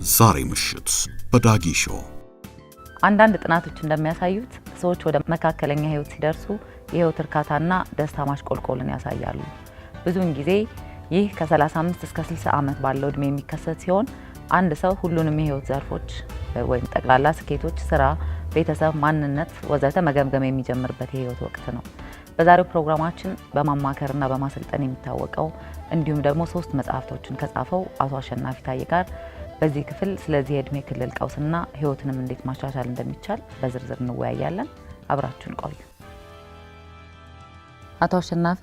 ዛሬ ምሽት በዳጊ ሾው አንዳንድ ጥናቶች እንደሚያሳዩት ሰዎች ወደ መካከለኛ ህይወት ሲደርሱ የህይወት እርካታና ደስታ ማሽቆልቆልን ያሳያሉ። ብዙውን ጊዜ ይህ ከ35 እስከ 60 ዓመት ባለው እድሜ የሚከሰት ሲሆን አንድ ሰው ሁሉንም የህይወት ዘርፎች ወይም ጠቅላላ ስኬቶች፣ ስራ፣ ቤተሰብ፣ ማንነት ወዘተ መገምገም የሚጀምርበት የህይወት ወቅት ነው። በዛሬው ፕሮግራማችን በማማከርና በማሰልጠን የሚታወቀው እንዲሁም ደግሞ 3 መጽሐፍቶችን ከጻፈው አቶ አሸናፊ ታዬ ጋር በዚህ ክፍል ስለዚህ የእድሜ ክልል ቀውስና ህይወትንም እንዴት ማሻሻል እንደሚቻል በዝርዝር እንወያያለን። አብራችሁን ቆዩ። አቶ አሸናፊ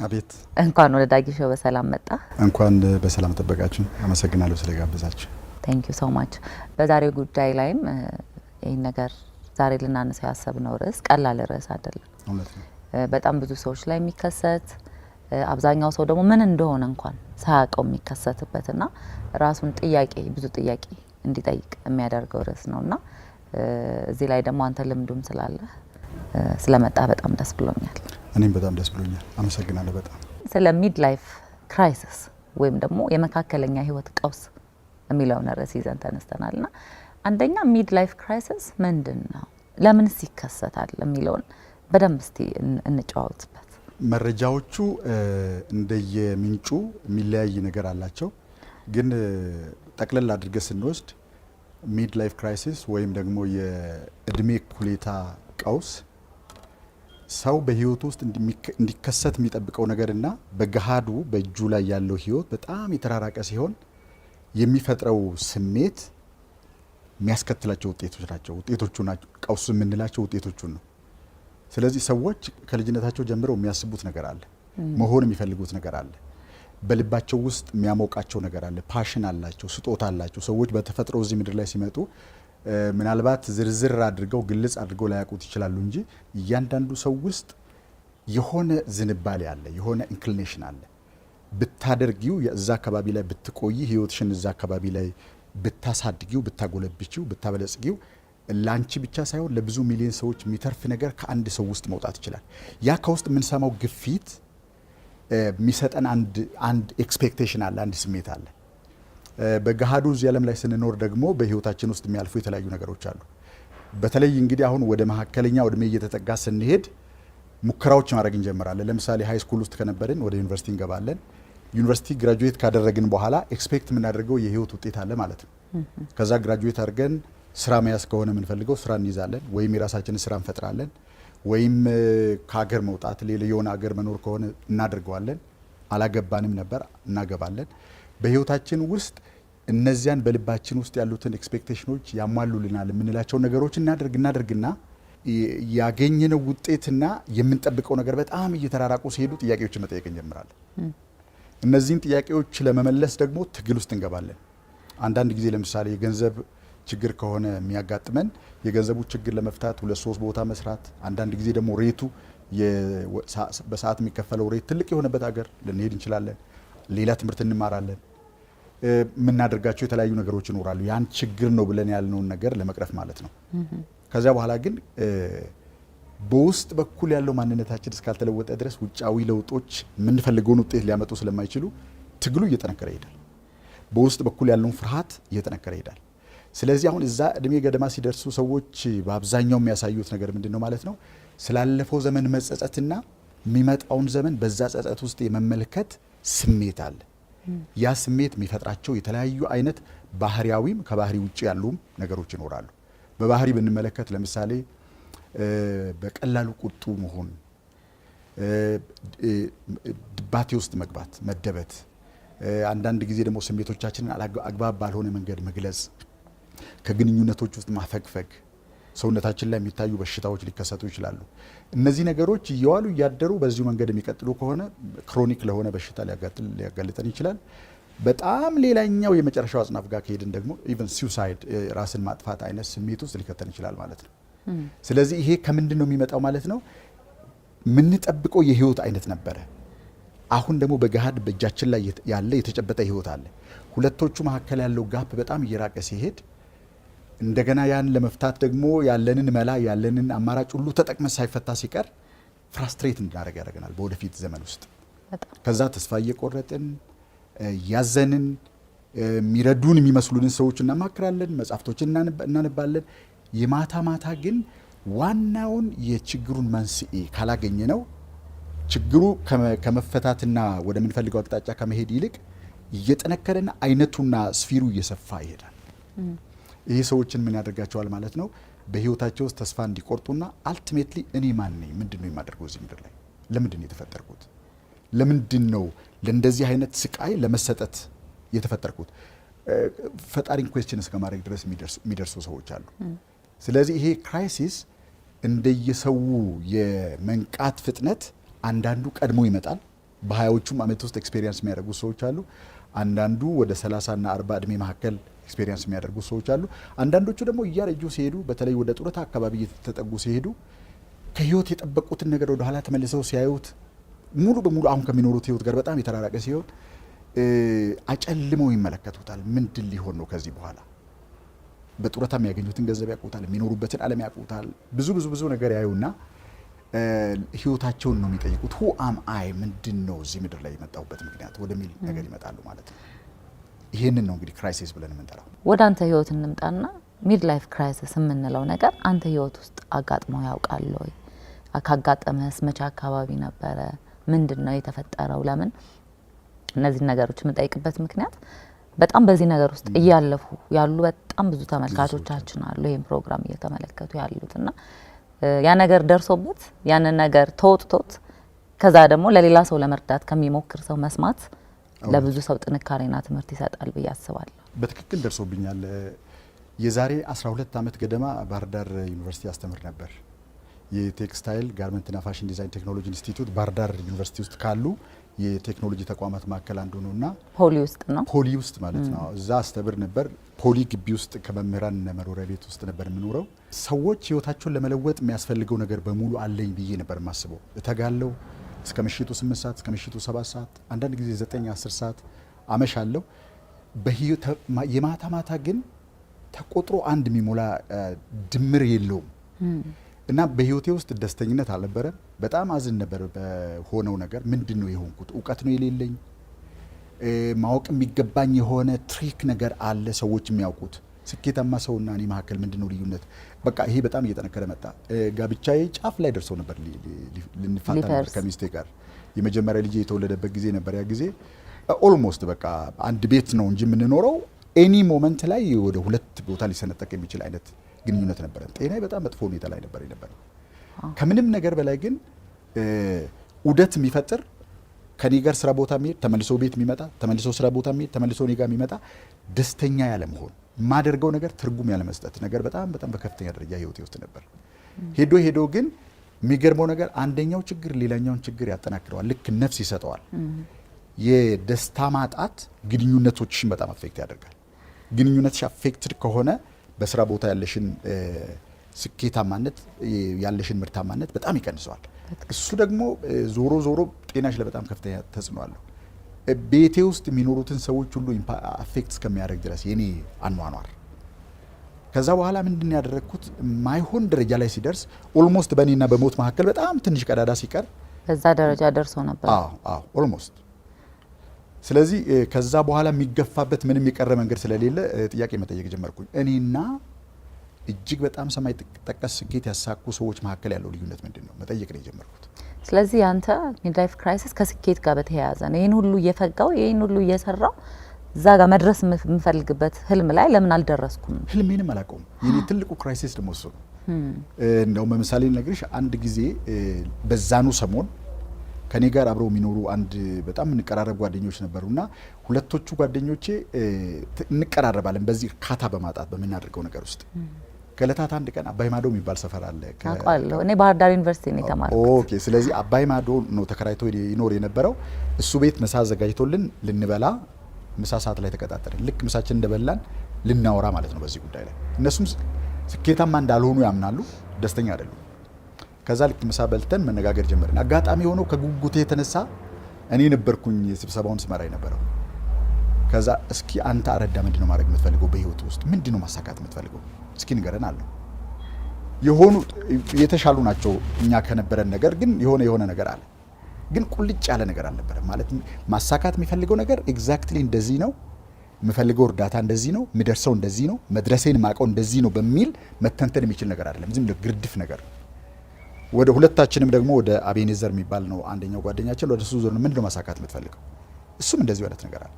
አቤት። እንኳን ወደ ዳጊ ሾው በሰላም መጣ። እንኳን በሰላም ተበቃችሁ። አመሰግናለሁ ስለጋበዛችሁ። ቴንክ ዩ ሶ ማች። በዛሬው ጉዳይ ላይም ይሄን ነገር ዛሬ ልናነሳው ያሰብነው ርዕስ ቀላል ርዕስ አይደለም። እውነት ነው። በጣም ብዙ ሰዎች ላይ የሚከሰት አብዛኛው ሰው ደግሞ ምን እንደሆነ እንኳን ሳያውቀው የሚከሰትበትና ራሱን ብዙ ጥያቄ እንዲጠይቅ የሚያደርገው ርዕስ ነውና እዚህ ላይ ደግሞ አንተ ልምዱም ስላለ ስለመጣ በጣም ደስ ብሎኛል። እኔም በጣም ደስ ብሎኛል። አመሰግናለሁ በጣም። ስለ ሚድ ላይፍ ክራይሲስ ወይም ደግሞ የመካከለኛ ህይወት ቀውስ የሚለውን ርዕስ ይዘን ተነስተናልና አንደኛ ሚድ ላይፍ ክራይሲስ ምንድነው? ለምንስ ይከሰታል የሚለውን በደንብ እስቲ እንጫወትበት። መረጃዎቹ እንደየምንጩ የሚለያይ ነገር አላቸው። ግን ጠቅለል አድርገን ስንወስድ ሚድ ላይፍ ክራይሲስ ወይም ደግሞ የእድሜ ኩሌታ ቀውስ ሰው በህይወቱ ውስጥ እንዲከሰት የሚጠብቀው ነገርና በገሃዱ በእጁ ላይ ያለው ህይወት በጣም የተራራቀ ሲሆን የሚፈጥረው ስሜት የሚያስከትላቸው ውጤቶች ናቸው። ውጤቶቹ ናቸው ቀውስ የምንላቸው ውጤቶቹን ነው። ስለዚህ ሰዎች ከልጅነታቸው ጀምረው የሚያስቡት ነገር አለ፣ መሆን የሚፈልጉት ነገር አለ፣ በልባቸው ውስጥ የሚያሞቃቸው ነገር አለ፣ ፓሽን አላቸው፣ ስጦታ አላቸው። ሰዎች በተፈጥሮ እዚህ ምድር ላይ ሲመጡ ምናልባት ዝርዝር አድርገው ግልጽ አድርገው ላያውቁት ይችላሉ እንጂ እያንዳንዱ ሰው ውስጥ የሆነ ዝንባሌ አለ፣ የሆነ ኢንክሊኔሽን አለ። ብታደርጊው እዛ አካባቢ ላይ ብትቆይ፣ ህይወትሽን እዛ አካባቢ ላይ ብታሳድጊው፣ ብታጎለብቺው፣ ብታበለጽጊው ላንቺ ብቻ ሳይሆን ለብዙ ሚሊዮን ሰዎች የሚተርፍ ነገር ከአንድ ሰው ውስጥ መውጣት ይችላል። ያ ከውስጥ የምንሰማው ግፊት የሚሰጠን አንድ ኤክስፔክቴሽን አለ፣ አንድ ስሜት አለ። በገሃዱ እዚህ ዓለም ላይ ስንኖር ደግሞ በህይወታችን ውስጥ የሚያልፉ የተለያዩ ነገሮች አሉ። በተለይ እንግዲህ አሁን ወደ መካከለኛ እድሜ እየተጠጋ ስንሄድ ሙከራዎች ማድረግ እንጀምራለን። ለምሳሌ ሃይ ስኩል ውስጥ ከነበርን ወደ ዩኒቨርሲቲ እንገባለን። ዩኒቨርሲቲ ግራጁዌት ካደረግን በኋላ ኤክስፔክት የምናደርገው የህይወት ውጤት አለ ማለት ነው። ከዛ ግራጁዌት አድርገን ስራ መያዝ ከሆነ የምንፈልገው ስራ እንይዛለን፣ ወይም የራሳችንን ስራ እንፈጥራለን፣ ወይም ከሀገር መውጣት ሌላ የሆነ ሀገር መኖር ከሆነ እናደርገዋለን። አላገባንም ነበር እናገባለን። በህይወታችን ውስጥ እነዚያን በልባችን ውስጥ ያሉትን ኤክስፔክቴሽኖች ያሟሉልናል የምንላቸው ነገሮች እናደርግና ያገኘነው ውጤትና የምንጠብቀው ነገር በጣም እየተራራቁ ሲሄዱ ጥያቄዎችን መጠየቅ እንጀምራለን። እነዚህን ጥያቄዎች ለመመለስ ደግሞ ትግል ውስጥ እንገባለን። አንዳንድ ጊዜ ለምሳሌ የገንዘብ ችግር ከሆነ የሚያጋጥመን የገንዘቡ ችግር ለመፍታት 2-3 ቦታ መስራት፣ አንዳንድ ጊዜ ደግሞ ሬቱ በሰዓት የሚከፈለው ሬት ትልቅ የሆነበት ሀገር ልንሄድ እንችላለን። ሌላ ትምህርት እንማራለን። የምናደርጋቸው የተለያዩ ነገሮች ይኖራሉ፣ ያን ችግር ነው ብለን ያልነውን ነገር ለመቅረፍ ማለት ነው። ከዚያ በኋላ ግን በውስጥ በኩል ያለው ማንነታችን እስካልተለወጠ ድረስ ውጫዊ ለውጦች የምንፈልገውን ውጤት ሊያመጡ ስለማይችሉ ትግሉ እየጠነከረ ይሄዳል። በውስጥ በኩል ያለውን ፍርሃት እየጠነከረ ይሄዳል። ስለዚህ አሁን እዛ እድሜ ገደማ ሲደርሱ ሰዎች በአብዛኛው የሚያሳዩት ነገር ምንድነው ማለት ነው? ስላለፈው ዘመን መጸጸትና የሚመጣውን ዘመን በዛ ጸጸት ውስጥ የመመልከት ስሜት አለ። ያ ስሜት የሚፈጥራቸው የተለያዩ አይነት ባህሪያዊም ከባህሪ ውጭ ያሉም ነገሮች ይኖራሉ። በባህሪ ብንመለከት ለምሳሌ በቀላሉ ቁጡ መሆን፣ ድባቴ ውስጥ መግባት፣ መደበት፣ አንዳንድ ጊዜ ደግሞ ስሜቶቻችንን አግባብ ባልሆነ መንገድ መግለጽ፣ ከግንኙነቶች ውስጥ ማፈግፈግ፣ ሰውነታችን ላይ የሚታዩ በሽታዎች ሊከሰቱ ይችላሉ። እነዚህ ነገሮች እየዋሉ እያደሩ በዚሁ መንገድ የሚቀጥሉ ከሆነ ክሮኒክ ለሆነ በሽታ ሊያጋልጠን ይችላል። በጣም ሌላኛው የመጨረሻው አጽናፍ ጋር ከሄድን ደግሞ ኢቨን ሱሳይድ ራስን ማጥፋት አይነት ስሜት ውስጥ ሊከተን ይችላል ማለት ነው። ስለዚህ ይሄ ከምንድን ነው የሚመጣው ማለት ነው? የምንጠብቀው የህይወት አይነት ነበረ። አሁን ደግሞ በገሃድ በእጃችን ላይ ያለ የተጨበጠ ህይወት አለ። ሁለቶቹ መካከል ያለው ጋፕ በጣም እየራቀ ሲሄድ እንደገና ያን ለመፍታት ደግሞ ያለንን መላ ያለንን አማራጭ ሁሉ ተጠቅመን ሳይፈታ ሲቀር ፍራስትሬት እንድናደርግ ያደርገናል በወደፊት ዘመን ውስጥ። ከዛ ተስፋ እየቆረጥን ያዘንን የሚረዱን የሚመስሉን ሰዎች እናማክራለን፣ መጻፍቶችን እናነባለን። የማታ ማታ ግን ዋናውን የችግሩን መንስኤ ካላገኘ ነው ችግሩ ከመፈታትና ወደ ምንፈልገው አቅጣጫ ከመሄድ ይልቅ እየጠነከረና አይነቱና ስፊሩ እየሰፋ ይሄዳል። ይሄ ሰዎችን ምን ያደርጋቸዋል ማለት ነው? በህይወታቸው ውስጥ ተስፋ እንዲቆርጡና አልቲሜትሊ እኔ ማን ነኝ? ምንድነው የማደርገው እዚህ ምድር ላይ? ለምንድነው የተፈጠርኩት? ለምንድነው ለእንደዚህ አይነት ስቃይ ለመሰጠት የተፈጠርኩት? ፈጣሪን ኩዌስችን እስከ ማድረግ ድረስ የሚደርሱ ሰዎች አሉ። ስለዚህ ይሄ ክራይሲስ እንደየሰው የመንቃት ፍጥነት አንዳንዱ ቀድሞ ይመጣል። በ20ዎቹም ዓመት ውስጥ ኤክስፔሪየንስ የሚያደርጉ ሰዎች አሉ። አንዳንዱ ወደ 30 እና 40 እድሜ መካከል ኤክስፔሪየንስ የሚያደርጉ ሰዎች አሉ። አንዳንዶቹ ደግሞ እያረጁ ሲሄዱ በተለይ ወደ ጡረታ አካባቢ እየተጠጉ ሲሄዱ ከህይወት የጠበቁትን ነገር ወደ ኋላ ተመልሰው ሲያዩት ሙሉ በሙሉ አሁን ከሚኖሩት ህይወት ጋር በጣም የተራራቀ ሲሆን አጨልመው ይመለከቱታል። ምንድን ሊሆን ነው ከዚህ በኋላ? በጡረታ የሚያገኙትን ገንዘብ ያውቁታል፣ የሚኖሩበትን ዓለም ያውቁታል። ብዙ ነገር ያዩና ህይወታቸውን ነው የሚጠይቁት። ሁ አም አይ ምንድን ነው እዚህ ምድር ላይ የመጣሁበት ምክንያት ወደሚል ነገር ይመጣሉ ማለት ነው። ይሄንን ነው እንግዲህ ክራይሲስ ብለን የምንጠራው። ወደ አንተ ህይወት እንምጣና ሚድ ላይፍ ክራይሲስ የምንለው ነገር አንተ ህይወት ውስጥ አጋጥሞ ያውቃል ወይ? ካጋጠመስ መቼ አካባቢ ነበረ? ምንድን ነው የተፈጠረው? ለምን እነዚህ ነገሮች የምንጠይቅበት ምክንያት በጣም በዚህ ነገር ውስጥ እያለፉ ያሉ በጣም ብዙ ተመልካቾቻችን አሉ ይሄን ፕሮግራም እየተመለከቱ ያሉትና ያ ነገር ደርሶበት ያንን ነገር ተወጥቶት ከዛ ደግሞ ለሌላ ሰው ለመርዳት ከሚሞክር ሰው መስማት ለብዙ ሰው ጥንካሬና ትምህርት ይሰጣል ብዬ አስባለሁ። በትክክል ደርሶብኛል። የዛሬ 12 ዓመት ገደማ ባህር ዳር ዩኒቨርሲቲ አስተምር ነበር። የቴክስታይል ጋርመንትና ፋሽን ዲዛይን ቴክኖሎጂ ኢንስቲትዩት ባህር ዳር ዩኒቨርሲቲ ውስጥ ካሉ የቴክኖሎጂ ተቋማት መካከል አንዱ ነውና ፖሊ ውስጥ ማለት ነው። እዛ አስተምር ነበር። ፖሊ ግቢ ውስጥ ከመምህራን መኖሪያ ቤት ውስጥ ነበር የምኖረው። ሰዎች ህይወታቸውን ለመለወጥ የሚያስፈልገው ነገር በሙሉ አለኝ ብዬ ነበር የማስበው። እተጋለሁ እስከ ምሽቱ 8 ሰዓት እስከ ምሽቱ 7 ሰዓት አንዳንድ ጊዜ 9 10 ሰዓት አመሻለሁ። የማታ ማታ ግን ተቆጥሮ አንድ የሚሞላ ድምር የለውም እና በህይወቴ ውስጥ ደስተኝነት አልነበረም። በጣም አዝን ነበር በሆነው ነገር። ምንድነው የሆንኩት? እውቀት ነው የሌለኝ? ማወቅ የሚገባኝ የሆነ ትሪክ ነገር አለ ሰዎች የሚያውቁት? ስኬታማ ሰውና እኔ መካከል ምንድነው ልዩነት? በቃ ይሄ በጣም እየጠነከረ መጣ። ጋብቻዬ ጫፍ ላይ ደርሰው ነበር። ልንፋታ ነበር ከሚስቴ ጋር። የመጀመሪያ ልጄ የተወለደበት ጊዜ ነበር። ያ ጊዜ ኦልሞስት በቃ አንድ ቤት ነው እንጂ የምንኖረው ኤኒ ሞመንት ላይ ወደ ሁለት ቦታ ሊሰነጠቅ የሚችል አይነት ግንኙነት ነበረ። ጤናዬ በጣም መጥፎ ሁኔታ ላይ ነበር የነበረው። ከምንም ነገር በላይ ግን ዑደት የሚፈጥር ከኔ ጋር ስራ ቦታ የሚሄድ ተመልሶ ቤት የሚመጣ ተመልሶ ስራ ቦታ የሚሄድ ተመልሶ እኔ ጋር የሚመጣ ደስተኛ ያለ መሆን የማደርገው ነገር ትርጉም ያለ መስጠት ነገር በጣም በከፍተኛ ደረጃ ህይወቴ ውስጥ ነበር። ሄዶ ግን የሚገርመው ነገር አንደኛው ችግር ሌላኛውን ችግር ያጠናክረዋል፣ ልክ ነፍስ ይሰጠዋል። የደስታ ማጣት ግንኙነቶችሽን በጣም አፌክት ያደርጋል። ግንኙነትሽ አፌክትድ ከሆነ በስራ ቦታ ያለሽን ስኬታማነት ያለሽን ምርታማነት በጣም ይቀንሰዋል። እሱ ደግሞ ዞሮ ጤናሽ ላይ በጣም ከፍተኛ ተጽዕኖ አለው። ቤቴ ውስጥ የሚኖሩትን ሰዎች ሁሉ አፌክት እስከሚያደርግ ድረስ የኔ አኗኗር። ከዛ በኋላ ምንድን ያደረግኩት ማይሆን ደረጃ ላይ ሲደርስ ኦልሞስት በእኔና በሞት መካከል በጣም ትንሽ ቀዳዳ ሲቀር በዛ ደረጃ ደርሶ ነበር። ኦልሞስት። ስለዚህ ከዛ በኋላ የሚገፋበት ምንም የቀረ መንገድ ስለሌለ ጥያቄ መጠየቅ ጀመርኩኝ። እኔና እጅግ በጣም ሰማይ ጠቀስ ስኬት ያሳኩ ሰዎች መካከል ያለው ልዩነት ምንድን ነው? መጠየቅ ነው የጀመርኩት። ስለዚህ አንተ ሚድ ላይፍ ክራይሲስ ከስኬት ጋር በተያያዘ ነው። ይሄን ሁሉ እየፈጋው ይሄን ሁሉ እየሰራው እዛ ጋር መድረስ የምፈልግበት ህልም ላይ ለምን አልደረስኩም? ህልሜንም አላውቀውም። የኔ ትልቁ ክራይሲስ ደግሞ እሱ ነው። እንደውም በምሳሌ ልነግርሽ፣ አንድ ጊዜ በዛኑ ሰሞን ከኔ ጋር አብረው የሚኖሩ አንድ በጣም እንቀራረብ ጓደኞች ነበሩና ሁለቶቹ ጓደኞቼ እንቀራረባለን በዚህ እርካታ በማጣት በምናደርገው ነገር ውስጥ። ከለታት አንድ ቀን አባይ ማዶ የሚባል ሰፈር አለ። አውቃለሁ፣ እኔ ባህር ዳር ዩኒቨርሲቲ ነው የተማርኩት። ኦኬ። ስለዚህ አባይ ማዶ ነው ተከራይቶ ይኖር የነበረው። እሱ ቤት ምሳ አዘጋጅቶልን ልንበላ ምሳ ሰዓት ላይ ተቀጣጠርን። ልክ ምሳችን እንደበላን ልናወራ ማለት ነው በዚህ ጉዳይ ላይ። እነሱም ስኬታማ እንዳልሆኑ ያምናሉ፣ ደስተኛ አይደሉም። ከዛ ልክ ምሳ በልተን መነጋገር ጀመርን። አጋጣሚ ሆኖ ከጉጉቴ የተነሳ እኔ ነበርኩኝ ስብሰባውን ስመራ የነበረው። ከዛ እስኪ አንተ አረዳ፣ ምንድነው ማድረግ የምትፈልገው በህይወት ውስጥ? ምንድነው ማሳካት የምትፈልገው? እስኪ ንገረን አለው። የሆኑ የተሻሉ ናቸው እኛ ከነበረን ነገር፣ ግን የሆነ ነገር አለ፣ ግን ቁልጭ ያለ ነገር አልነበረም። ማለት ማሳካት የሚፈልገው ነገር ኤግዛክትሊ እንደዚህ ነው፣ የምፈልገው እርዳታ እንደዚህ ነው፣ ምደርሰው እንደዚህ ነው፣ መድረሴን ማቀው እንደዚህ ነው በሚል መተንተን የሚችል ነገር አይደለም። ዝም ብሎ ግርድፍ ነገር። ወደ ሁለታችንም ደግሞ ወደ አቤኔዘር የሚባል ነው አንደኛው ጓደኛችን፣ ወደ እሱ ዞር ምንድነው ማሳካት የምትፈልገው? እሱም እንደዚህ አይነት ነገር አለ።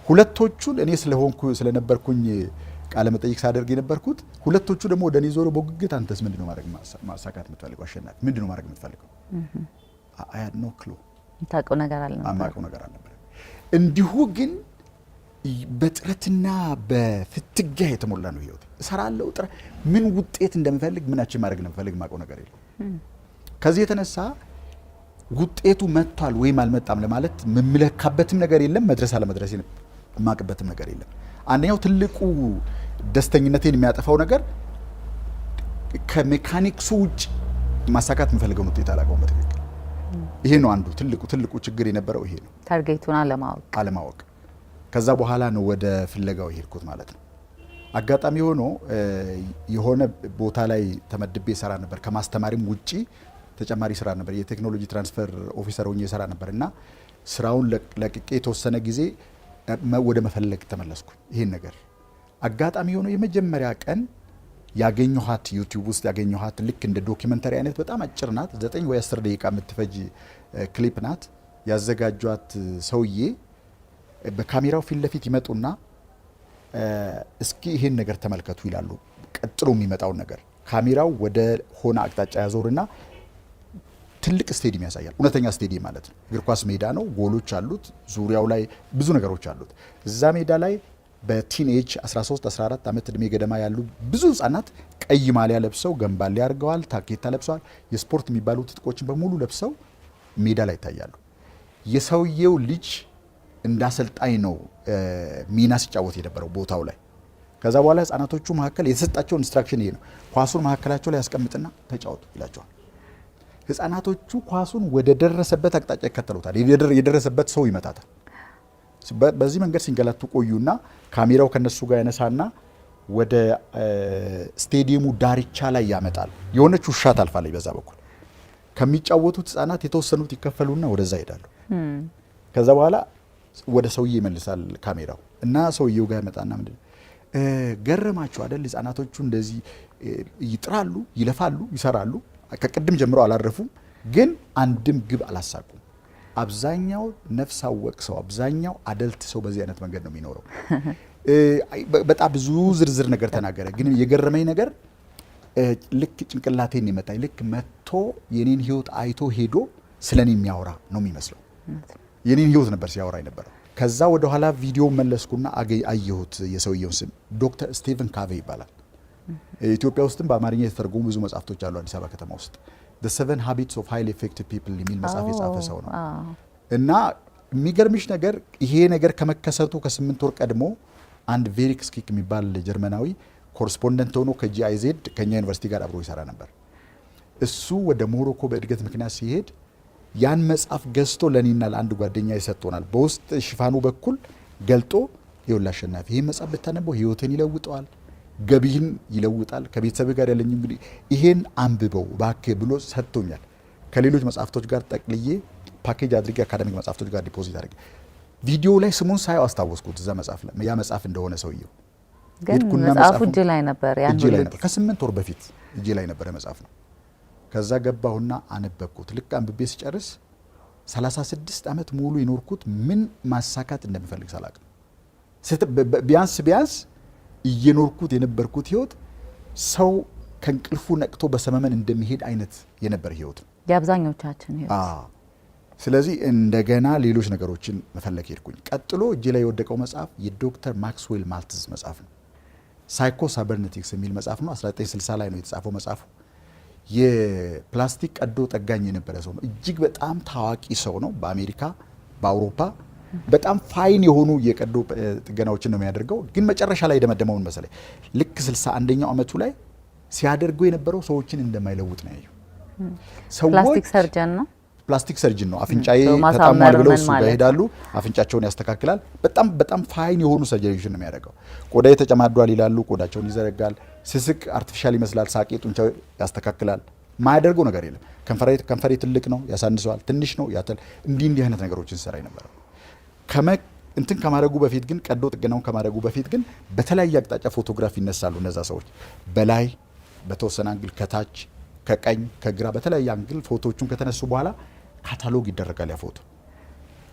ሁለቶቹን እኔ ስለነበርኩኝ ቃለ መጠይቅ ሳደርግ የነበርኩት ሁለቶቹ ደግሞ ወደ እኔ ዞሮ በጉጉት አንተስ ምንድነው ማድረግ ማሳካት የምትፈልገው? አሸናፊ ምንድነው ማድረግ የምትፈልገው? አይ ሃድ ኖ ክሉ ታውቀው ነገር አልነበረ። እንዲሁ ግን በጥረትና በፍትጊያ የተሞላ ነው ህይወት። እሰራለሁ፣ ምን ውጤት እንደምፈልግ ምናችን ማድረግ እንደምፈልግ ማውቀው ነገር የለም። ከዚህ የተነሳ ውጤቱ መጥቷል ወይም አልመጣም ለማለት መምለካበትም ነገር የለም። መድረስ አለመድረስ የማቅበትም ነገር የለም። አንደኛው ትልቁ ደስተኝነቴን የሚያጠፋው ነገር ከሜካኒክሱ ውጭ ማሳካት የምፈልገውን ውጤት አላውቀውም በትክክል። ይሄ ነው አንዱ ትልቁ ችግር የነበረው ይሄ ነው፣ ታርጌቱን አለማወቅ። ከዛ በኋላ ነው ወደ ፍለጋው የሄድኩት ማለት ነው። አጋጣሚ ሆኖ የሆነ ቦታ ላይ ተመድቤ ሰራ ነበር። ከማስተማሪም ውጪ ተጨማሪ ስራ ነበር። የቴክኖሎጂ ትራንስፈር ኦፊሰር ሆኜ ሰራ ነበር እና ስራውን ለቅቄ የተወሰነ ጊዜ ወደ መፈለግ ተመለስኩ። ይሄን ነገር አጋጣሚ ሆኖ የመጀመሪያ ቀን ያገኘኋት ዩቲዩብ ውስጥ ያገኘኋት ልክ እንደ ዶክመንተሪ አይነት በጣም አጭር ናት። 9 ወይ 10 ደቂቃ የምትፈጅ ክሊፕ ናት። ያዘጋጇት ሰውዬ በካሜራው ፊት ለፊት ይመጡና እስኪ ይሄን ነገር ተመልከቱ ይላሉ። ቀጥሎ የሚመጣውን ነገር ካሜራው ወደ ሆነ አቅጣጫ ያዞርና ትልቅ ስቴዲየም ያሳያል። እውነተኛ ስቴዲየም ማለት ነው። እግር ኳስ ሜዳ ነው። ጎሎች አሉት። ዙሪያው ላይ ብዙ ነገሮች አሉት። እዛ ሜዳ ላይ በቲኔጅ 13 14 ዓመት እድሜ ገደማ ያሉ ብዙ ህጻናት ቀይ ማሊያ ለብሰው ገንባሌ አድርገዋል፣ ታኬታ ለብሰዋል። የስፖርት የሚባሉ ትጥቆችን በሙሉ ለብሰው ሜዳ ላይ ይታያሉ። የሰውየው ልጅ እንዳሰልጣኝ ነው ሚና ሲጫወት የነበረው ቦታው ላይ። ከዛ በኋላ ህጻናቶቹ መካከል የተሰጣቸው ኢንስትራክሽን ይሄ ነው። ኳሱን መካከላቸው ላይ ያስቀምጥና ተጫወቱ ይላቸዋል። ህጻናቶቹ ኳሱን ወደ ደረሰበት አቅጣጫ ይከተሉታል። የደረሰበት ሰው ይመታታል። በዚህ መንገድ ሲንገላቱ ቆዩና ካሜራው ከነሱ ጋር ያነሳና ወደ ስቴዲየሙ ዳርቻ ላይ ያመጣል። የሆነች ውሻ ታልፋለች በዛ በኩል። ከሚጫወቱት ህጻናት የተወሰኑት ይከፈሉና ወደዛ ይሄዳሉ። ከዛ በኋላ ወደ ሰውዬ ይመልሳል ካሜራው እና ሰውዬው ጋር ያመጣና ምንድነው ገረማቸው አይደል? ህጻናቶቹ እንደዚህ ይጥራሉ፣ ይለፋሉ፣ ይሰራሉ። ከቅድም ጀምሮ አላረፉም፣ ግን አንድም ግብ አላሳቁም። አብዛኛው ነፍስ አወቅ ሰው፣ አብዛኛው አደልት ሰው በዚህ አይነት መንገድ ነው የሚኖረው። በጣም ብዙ ዝርዝር ነገር ተናገረ። ግን የገረመኝ ነገር ልክ ጭንቅላቴን የመታኝ ልክ መጥቶ የኔን ህይወት አይቶ ሄዶ ስለኔ የሚያወራ ነው የሚመስለው። የኔን ህይወት ነበር ሲያወራ የነበረው። ከዛ ወደ ኋላ ቪዲዮ መለስኩና አየሁት። የሰውየውን ስም ዶክተር ስቲቨን ካቬ ይባላል። ኢትዮጵያ ውስጥም በአማርኛ የተተረጎሙ ብዙ መጽሐፍቶች አሉ። አዲስ አበባ ከተማ ውስጥ The 7 Habits of Highly Effective People የሚል መጽሐፍ የጻፈ ሰው ነው። እና የሚገርምሽ ነገር ይሄ ነገር ከመከሰቱ ከ8 ወር ቀድሞ አንድ ቬሪክ ስኪክ የሚባል ጀርመናዊ ኮረስፖንደንት ሆኖ ከጂአይዜድ ከኛ ዩኒቨርሲቲ ጋር አብሮ ይሰራ ነበር። እሱ ወደ ሞሮኮ በእድገት ምክንያት ሲሄድ ያን መጽሐፍ ገዝቶ ለኔና ለአንድ ጓደኛ ይሰጥቶናል። በውስጥ ሽፋኑ በኩል ገልጦ ይኸውልህ አሸናፊ ይሄን መጽሐፍ ብታነበው ህይወትን ይለውጠዋል፣ ገቢህን ይለውጣል፣ ከቤተሰብ ጋር ያለኝ እንግዲህ ይሄን አንብበው እባክህ ብሎ ሰጥቶኛል። ከሌሎች መጽሐፍቶች ጋር ጠቅልዬ ፓኬጅ አድርጌ አካዳሚክ መጽሐፍቶች ጋር ዲፖዚት አድርጌ ቪዲዮ ላይ ስሙን ሳየው አስታወስኩት። እዛ መጽሐፍ ላይ ያ መጽሐፍ እንደሆነ ሰውየው ግን መጽሐፉ እጅ ላይ ነበር። ያን ከ8 ወር በፊት እጅ ላይ ነበር መጽሐፍ ነው። ከዛ ገባሁና አነበብኩት። ልክ አንብቤ ሲጨርስ 36 ዓመት ሙሉ የኖርኩት ምን ማሳካት እንደምፈልግ ሳላቅ ቢያንስ እየኖርኩት የነበርኩት ህይወት ሰው ከእንቅልፉ ነቅቶ በሰመመን እንደሚሄድ አይነት የነበር ህይወት ነው የአብዛኞቻችን ህይወት። ስለዚህ እንደገና ሌሎች ነገሮችን መፈለግ ሄድኩኝ። ቀጥሎ እጄ ላይ የወደቀው መጽሐፍ የዶክተር ማክስዌል ማልትዝ መጽሐፍ ነው። ሳይኮ ሳይበርኔቲክስ የሚል መጽሐፍ ነው። 1960 ላይ ነው የተጻፈው መጽሐፉ። የፕላስቲክ ቀዶ ጠጋኝ የነበረ ሰው ነው። እጅግ በጣም ታዋቂ ሰው ነው። በአሜሪካ በአውሮፓ በጣም ፋይን የሆኑ የቀዶ ጥገናዎችን ነው የሚያደርገው። ግን መጨረሻ ላይ የደመደመውን መሰለኝ ልክ 61ኛው ዓመቱ ላይ ሲያደርገው የነበረው ሰዎችን እንደማይለውጥ ነው ያየው። ፕላስቲክ ሰርጀን ነው። ፕላስቲክ ሰርጅን ነው። አፍንጫዬ ተጣሟል ብለው እሱ ጋር ይሄዳሉ። አፍንጫቸውን ያስተካክላል። በጣም ፋይን የሆኑ ሰርጀሪዎችን ነው የሚያደርገው። ቆዳዬ ተጨማዷል ይላሉ፣ ቆዳቸውን ይዘረጋል። ስስቅ አርቲፊሻል ይመስላል፣ ሳቄ ጡንቻው ያስተካክላል። ማያደርገው ነገር የለም። ከንፈሬ ትልቅ ነው ያሳንሰዋል፣ ትንሽ ነው ያተል እንዲህ አይነት ነገሮችን ሰራ የነበረው። እንትን ከማድረጉ በፊት ግን ቀዶ ጥገናውን ከማድረጉ በፊት ግን በተለያየ አቅጣጫ ፎቶግራፍ ይነሳሉ እነዛ ሰዎች። በላይ በተወሰነ አንግል፣ ከታች፣ ከቀኝ፣ ከግራ በተለያየ አንግል ፎቶዎቹን ከተነሱ በኋላ ካታሎግ ይደረጋል ያ ፎቶ።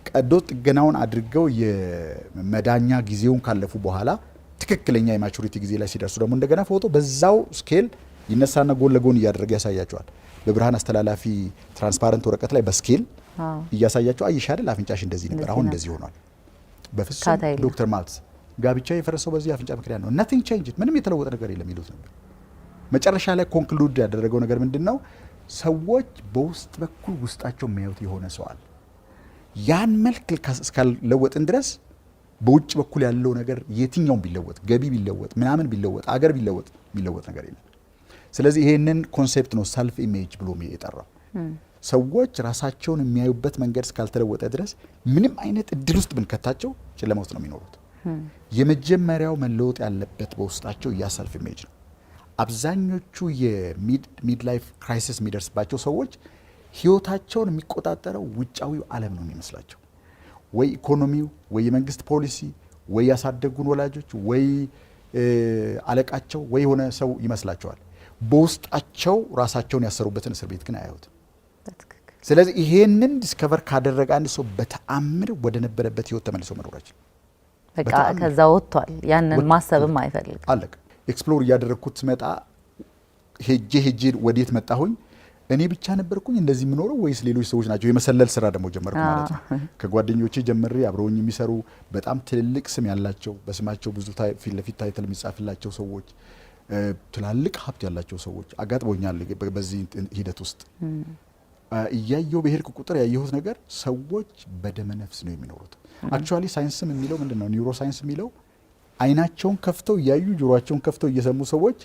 ቀዶ ጥገናውን አድርገው የመዳኛ ጊዜውን ካለፉ በኋላ ትክክለኛ የማቹሪቲ ጊዜ ላይ ሲደርሱ ደግሞ እንደገና ፎቶ በዛው ስኬል ይነሳና ጎን ለጎን እያደረገ ያሳያቸዋል። በብርሃን አስተላላፊ ትራንስፓረንት ወረቀት ላይ በስኬል እያሳያቸው አይሽ አይደል አፍንጫሽ እንደዚህ ነበር አሁን እንደዚህ ሆኗል። በፍጹም ዶክተር ማልትስ ጋብቻ የፈረሰው በዚህ አፍንጫ ምክንያት ነው። nothing changed ምንም የተለወጠ ነገር የለም ይሉት ነበር። መጨረሻ ላይ ኮንክሉድ ያደረገው ነገር ምንድነው? ሰዎች በውስጥ በኩል ውስጣቸው የሚያዩት የሆነ ሰው አለ። ያን መልክ እስካልለወጥን ድረስ በውጭ በኩል ያለው ነገር የትኛውም ቢለወጥ፣ ገቢ ቢለወጥ፣ ምናምን ቢለወጥ፣ አገር ቢለወጥ የሚለወጥ ነገር የለም። ስለዚህ ይሄንን ኮንሴፕት ነው ሰልፍ ኢሜጅ ብሎ የጠራው። ሰዎች ራሳቸውን የሚያዩበት መንገድ እስካልተለወጠ ድረስ ምንም አይነት እድል ውስጥ ብንከታቸው ጨለማ ውስጥ ነው የሚኖሩት። የመጀመሪያው መለወጥ ያለበት በውስጣቸው ያ ሰልፍ ኢሜጅ ነው። አብዛኞቹ የሚድ ላይፍ ክራይሲስ የሚደርስባቸው ሰዎች ህይወታቸውን የሚቆጣጠረው ውጫዊው ዓለም ነው የሚመስላቸው። ወይ ኢኮኖሚው፣ ወይ የመንግስት ፖሊሲ፣ ወይ ያሳደጉን ወላጆች፣ ወይ አለቃቸው፣ ወይ የሆነ ሰው ይመስላቸዋል። በውስጣቸው ራሳቸውን ያሰሩበትን እስር ቤት ግን አያዩትም። ስለዚህ ይሄንን ዲስከቨር ካደረገ አንድ ሰው በተአምር ወደ ነበረበት ህይወት ተመልሶ መኖራችን በቃ ከዛ ወጥቷል። ያንን ማሰብም አይፈልግም። አለቀ። ኤክስፕሎር እያደረግኩት ስመጣ ሄጄ ወዴት መጣሁኝ? እኔ ብቻ ነበርኩኝ እንደዚህ የምኖረው ወይስ ሌሎች ሰዎች ናቸው? የመሰለል ስራ ደግሞ ጀመርኩ ማለት ነው። ከጓደኞቼ ጀምሬ አብረውኝ የሚሰሩ በጣም ትልልቅ ስም ያላቸው በስማቸው ብዙ ፊት ለፊት ታይትል የሚጻፍላቸው ሰዎች፣ ትላልቅ ሀብት ያላቸው ሰዎች አጋጥሞኛል። በዚህ ሂደት ውስጥ እያየሁ በሄድኩ ቁጥር ያየሁት ነገር ሰዎች በደመ ነፍስ ነው የሚኖሩት። አክቹአሊ ሳይንስም የሚለው ምንድነው? ኒውሮ ሳይንስ የሚለው አይናቸውን ከፍተው እያዩ ጆሮአቸውን ከፍተው እየሰሙ ሰዎች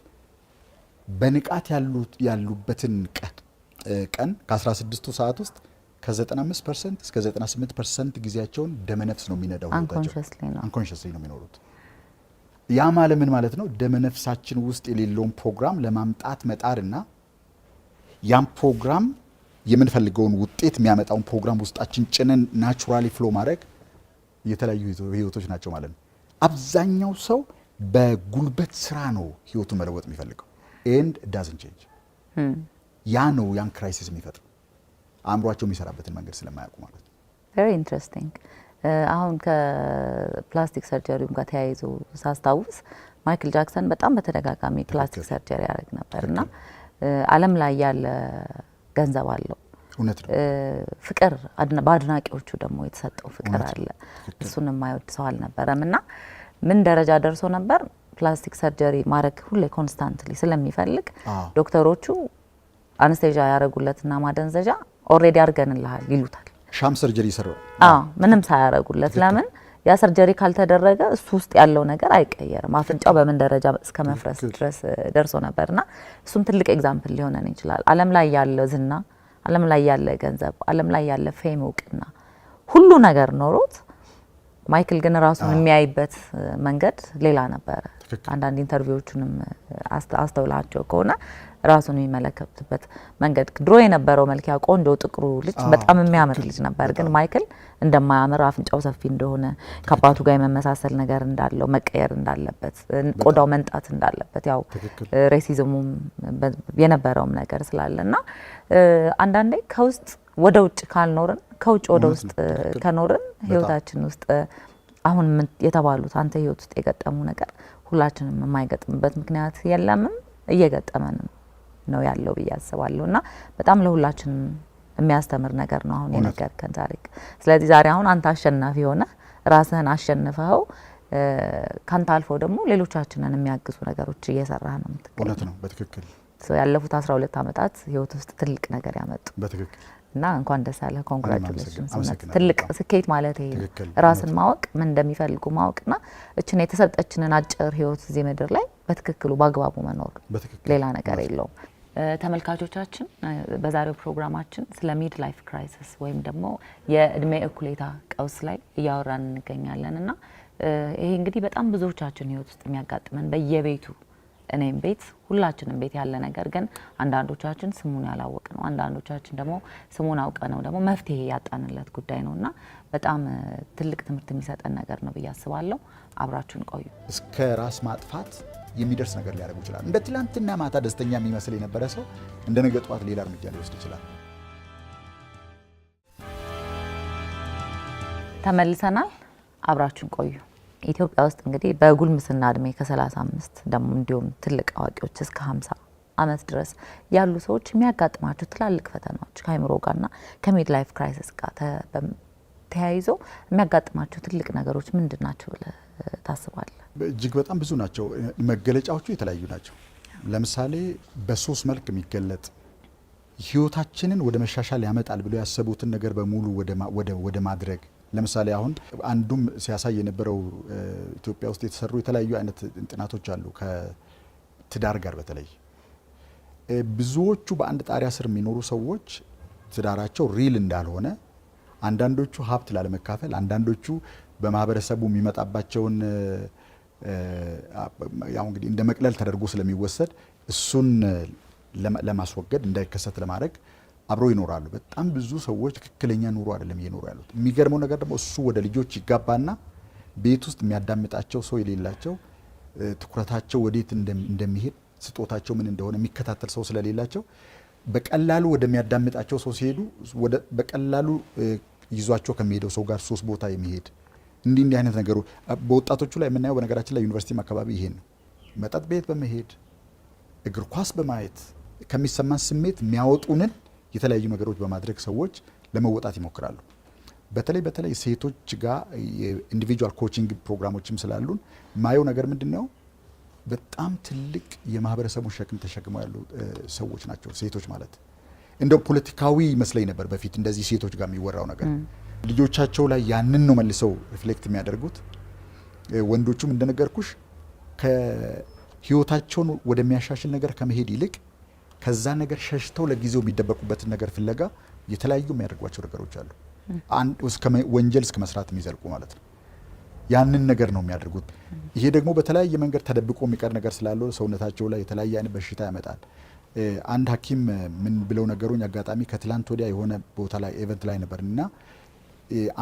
በንቃት ያሉበትን ቀን ከ16ቱ ሰዓት ውስጥ ከ95% እስከ 98% ጊዜያቸውን ደመነፍስ ነው የሚነዳው። አንኮንሽስሊ ነው የሚኖሩት። ያ ማለት ምን ማለት ነው? ደመነፍሳችን ውስጥ የሌለውን ፕሮግራም ለማምጣት መጣርና ያን ፕሮግራም የምንፈልገውን ውጤት የሚያመጣውን ፕሮግራም ውስጣችን ጭነን ናቹራሊ ፍሎ ማድረግ የተለያዩ ህይወቶች ናቸው ማለት ነው። አብዛኛው ሰው በጉልበት ስራ ነው ህይወቱን መለወጥ የሚፈልገው ኤንድ ዳዝንት ቼንጅ። ያ ነው ያን ክራይሲስ የሚፈጥረው አእምሯቸው የሚሰራበትን መንገድ ስለማያውቁ ማለት ነው። ቬሪ ኢንትረስቲንግ። አሁን ከፕላስቲክ ሰርጀሪውም ጋር ተያይዞ ሳስታውስ ማይክል ጃክሰን በጣም በተደጋጋሚ ፕላስቲክ ሰርጀሪ ያደርግ ነበርና ዓለም ላይ ያለ ገንዘብ አለው። እውነት ነው። ፍቅር በአድናቂዎቹ ደግሞ የተሰጠው ፍቅር አለ። እሱን የማይወድ ሰው አልነበረም እና ምን ደረጃ ደርሶ ነበር? ፕላስቲክ ሰርጀሪ ማድረግ ሁሌ ኮንስታንትሊ ስለሚፈልግ ዶክተሮቹ አንስቴዣ ያደረጉለትና ማደንዘዣ ኦልሬዲ አድርገንልሃል ይሉታል። ሻም ሰርጀሪ ይሰራል። ምንም ሳያደርጉለት። ለምን? ያ ሰርጀሪ ካልተደረገ እሱ ውስጥ ያለው ነገር አይቀየርም። አፍንጫው በምን ደረጃ እስከ መፍረስ ድረስ ደርሶ ነበርና እሱም ትልቅ ኤግዛምፕል ሊሆነን ይችላል። ዓለም ላይ ያለ ዝና፣ ዓለም ላይ ያለ ገንዘብ፣ ዓለም ላይ ያለ ፌም፣ እውቅና ሁሉ ነገር ኖሮት ማይክል ግን ራሱን የሚያይበት መንገድ ሌላ ነበረ። አንዳንድ ኢንተርቪዎቹንም አስተውላቸው ከሆነ ራሱን የሚመለከትበት መንገድ ድሮ የነበረው መልኪያ ቆንጆ ጥቁሩ ልጅ በጣም የሚያምር ልጅ ነበር። ግን ማይክል እንደማያምር አፍንጫው ሰፊ እንደሆነ ከአባቱ ጋር የመመሳሰል ነገር እንዳለው መቀየር እንዳለበት ቆዳው መንጣት እንዳለበት ያው ሬሲዝሙም የነበረውም ነገር ስላለና አንዳንዴ ከውስጥ ወደ ውጭ ካልኖርን ከውጭ ወደ ውስጥ ከኖርን ህይወታችን ውስጥ አሁን የተባሉት አንተ ህይወት ውስጥ የገጠሙ ነገር ሁላችንም የማይገጥምበት ምክንያት የለምም እየገጠመንም ነው ያለው ብዬ አስባለሁና በጣም ለሁላችንም የሚያስተምር ነገር ነው አሁን የነገርከን ታሪክ። ስለዚህ ዛሬ አሁን አንተ አሸናፊ ሆነ ራስህን አሸንፈው ካንተ አልፎ ደግሞ ሌሎቻችንን የሚያግዙ ነገሮች እየሰራህ ነው የምትገኘው። እውነት ነው። በትክክል ያለፉት 12 ዓመታት ህይወት ውስጥ ትልቅ ነገር ያመጡ በትክክል እና እንኳን ደስ አለህ። ኮንግራቹሌሽንስ። ትልቅ ስኬት ማለት ይሄ ነው። ራስን ማወቅ ምን እንደሚፈልጉ ማወቅና እችን የተሰጠችንን አጭር ህይወት እዚህ ምድር ላይ በትክክሉ በአግባቡ መኖር ሌላ ነገር የለውም። ተመልካቾቻችን በዛሬው ፕሮግራማችን ስለ ሚድ ላይፍ ክራይሲስ ወይም ደግሞ የእድሜ እኩሌታ ቀውስ ላይ እያወራን እንገኛለን እና ይሄ እንግዲህ በጣም ብዙዎቻችን ህይወት ውስጥ የሚያጋጥመን በየቤቱ እኔም ቤት ሁላችንም ቤት ያለ ነገር ግን አንዳንዶቻችን ስሙን ያላወቅ ነው፣ አንዳንዶቻችን ደግሞ ስሙን አውቀ ነው ደግሞ መፍትሄ ያጣንለት ጉዳይ ነውና በጣም ትልቅ ትምህርት የሚሰጠን ነገር ነው ብዬ አስባለሁ። አብራችሁን ቆዩ። እስከ ራስ ማጥፋት የሚደርስ ነገር ሊያደርጉ ይችላል። እንደ ትላንትና ማታ ደስተኛ የሚመስል የነበረ ሰው እንደ ነገ ጠዋት ሌላ እርምጃ ሊወስድ ይችላል። ተመልሰናል። አብራችሁን ቆዩ። ኢትዮጵያ ውስጥ እንግዲህ በጉልምስና እድሜ ከ35 ደግሞ እንዲሁም ትልቅ አዋቂዎች እስከ 50 ዓመት ድረስ ያሉ ሰዎች የሚያጋጥማቸው ትላልቅ ፈተናዎች ከአይምሮ ጋርና ከሚድ ላይፍ ክራይሲስ ጋር ተያይዞ የሚያጋጥማቸው ትልቅ ነገሮች ምንድን ናቸው ብለህ ታስባለህ? እጅግ በጣም ብዙ ናቸው። መገለጫዎቹ የተለያዩ ናቸው። ለምሳሌ በሶስት መልክ የሚገለጥ ህይወታችንን ወደ መሻሻል ያመጣል ብሎ ያሰቡትን ነገር በሙሉ ወደ ማድረግ ለምሳሌ አሁን አንዱም ሲያሳይ የነበረው ኢትዮጵያ ውስጥ የተሰሩ የተለያዩ አይነት ጥናቶች አሉ። ከትዳር ጋር በተለይ ብዙዎቹ በአንድ ጣሪያ ስር የሚኖሩ ሰዎች ትዳራቸው ሪል እንዳልሆነ፣ አንዳንዶቹ ሀብት ላለመካፈል፣ አንዳንዶቹ በማህበረሰቡ የሚመጣባቸውን ያው እንግዲህ እንደ መቅለል ተደርጎ ስለሚወሰድ እሱን ለማስወገድ እንዳይከሰት ለማድረግ አብረው ይኖራሉ። በጣም ብዙ ሰዎች ትክክለኛ ኑሮ አይደለም እየኖሩ ያሉት። የሚገርመው ነገር ደግሞ እሱ ወደ ልጆች ይጋባና ቤት ውስጥ የሚያዳምጣቸው ሰው የሌላቸው፣ ትኩረታቸው ወዴት እንደሚሄድ ስጦታቸው ምን እንደሆነ የሚከታተል ሰው ስለሌላቸው በቀላሉ ወደሚያዳምጣቸው ሰው ሲሄዱ በቀላሉ ይዟቸው ከሚሄደው ሰው ጋር ሶስት ቦታ የሚሄድ እንዲህ አይነት ነገሮች በወጣቶቹ ላይ የምናየው በነገራችን ላይ ዩኒቨርሲቲም አካባቢ ይሄን ነው። መጠጥ ቤት በመሄድ እግር ኳስ በማየት ከሚሰማን ስሜት የሚያወጡንን የተለያዩ ነገሮች በማድረግ ሰዎች ለመወጣት ይሞክራሉ። በተለይ ሴቶች ጋር የኢንዲቪጁዋል ኮቺንግ ፕሮግራሞችም ስላሉን ማየው ነገር ምንድነው በጣም ትልቅ የማህበረሰቡን ሸክም ተሸክመው ያሉ ሰዎች ናቸው ሴቶች ማለት። እንደው ፖለቲካዊ ይመስለኝ ነበር በፊት እንደዚህ ሴቶች ጋር የሚወራው ነገር። ልጆቻቸው ላይ ያንን ነው መልሰው ሪፍሌክት የሚያደርጉት። ወንዶቹም እንደነገርኩሽ ከህይወታቸውን ወደሚያሻሽል ነገር ከመሄድ ይልቅ ከዛ ነገር ሸሽተው ለጊዜው የሚደበቁበትን ነገር ፍለጋ የተለያዩ የሚያደርጓቸው ነገሮች አሉ። ወንጀል እስከ መስራት የሚዘልቁ ማለት ነው። ያንን ነገር ነው የሚያደርጉት። ይሄ ደግሞ በተለያየ መንገድ ተደብቆ የሚቀር ነገር ስላለው ሰውነታቸው ላይ የተለያየ አይነት በሽታ ያመጣል። አንድ ሐኪም ምን ብለው ነገሩኝ፣ አጋጣሚ ከትላንት ወዲያ የሆነ ቦታ ላይ ኢቨንት ላይ ነበርና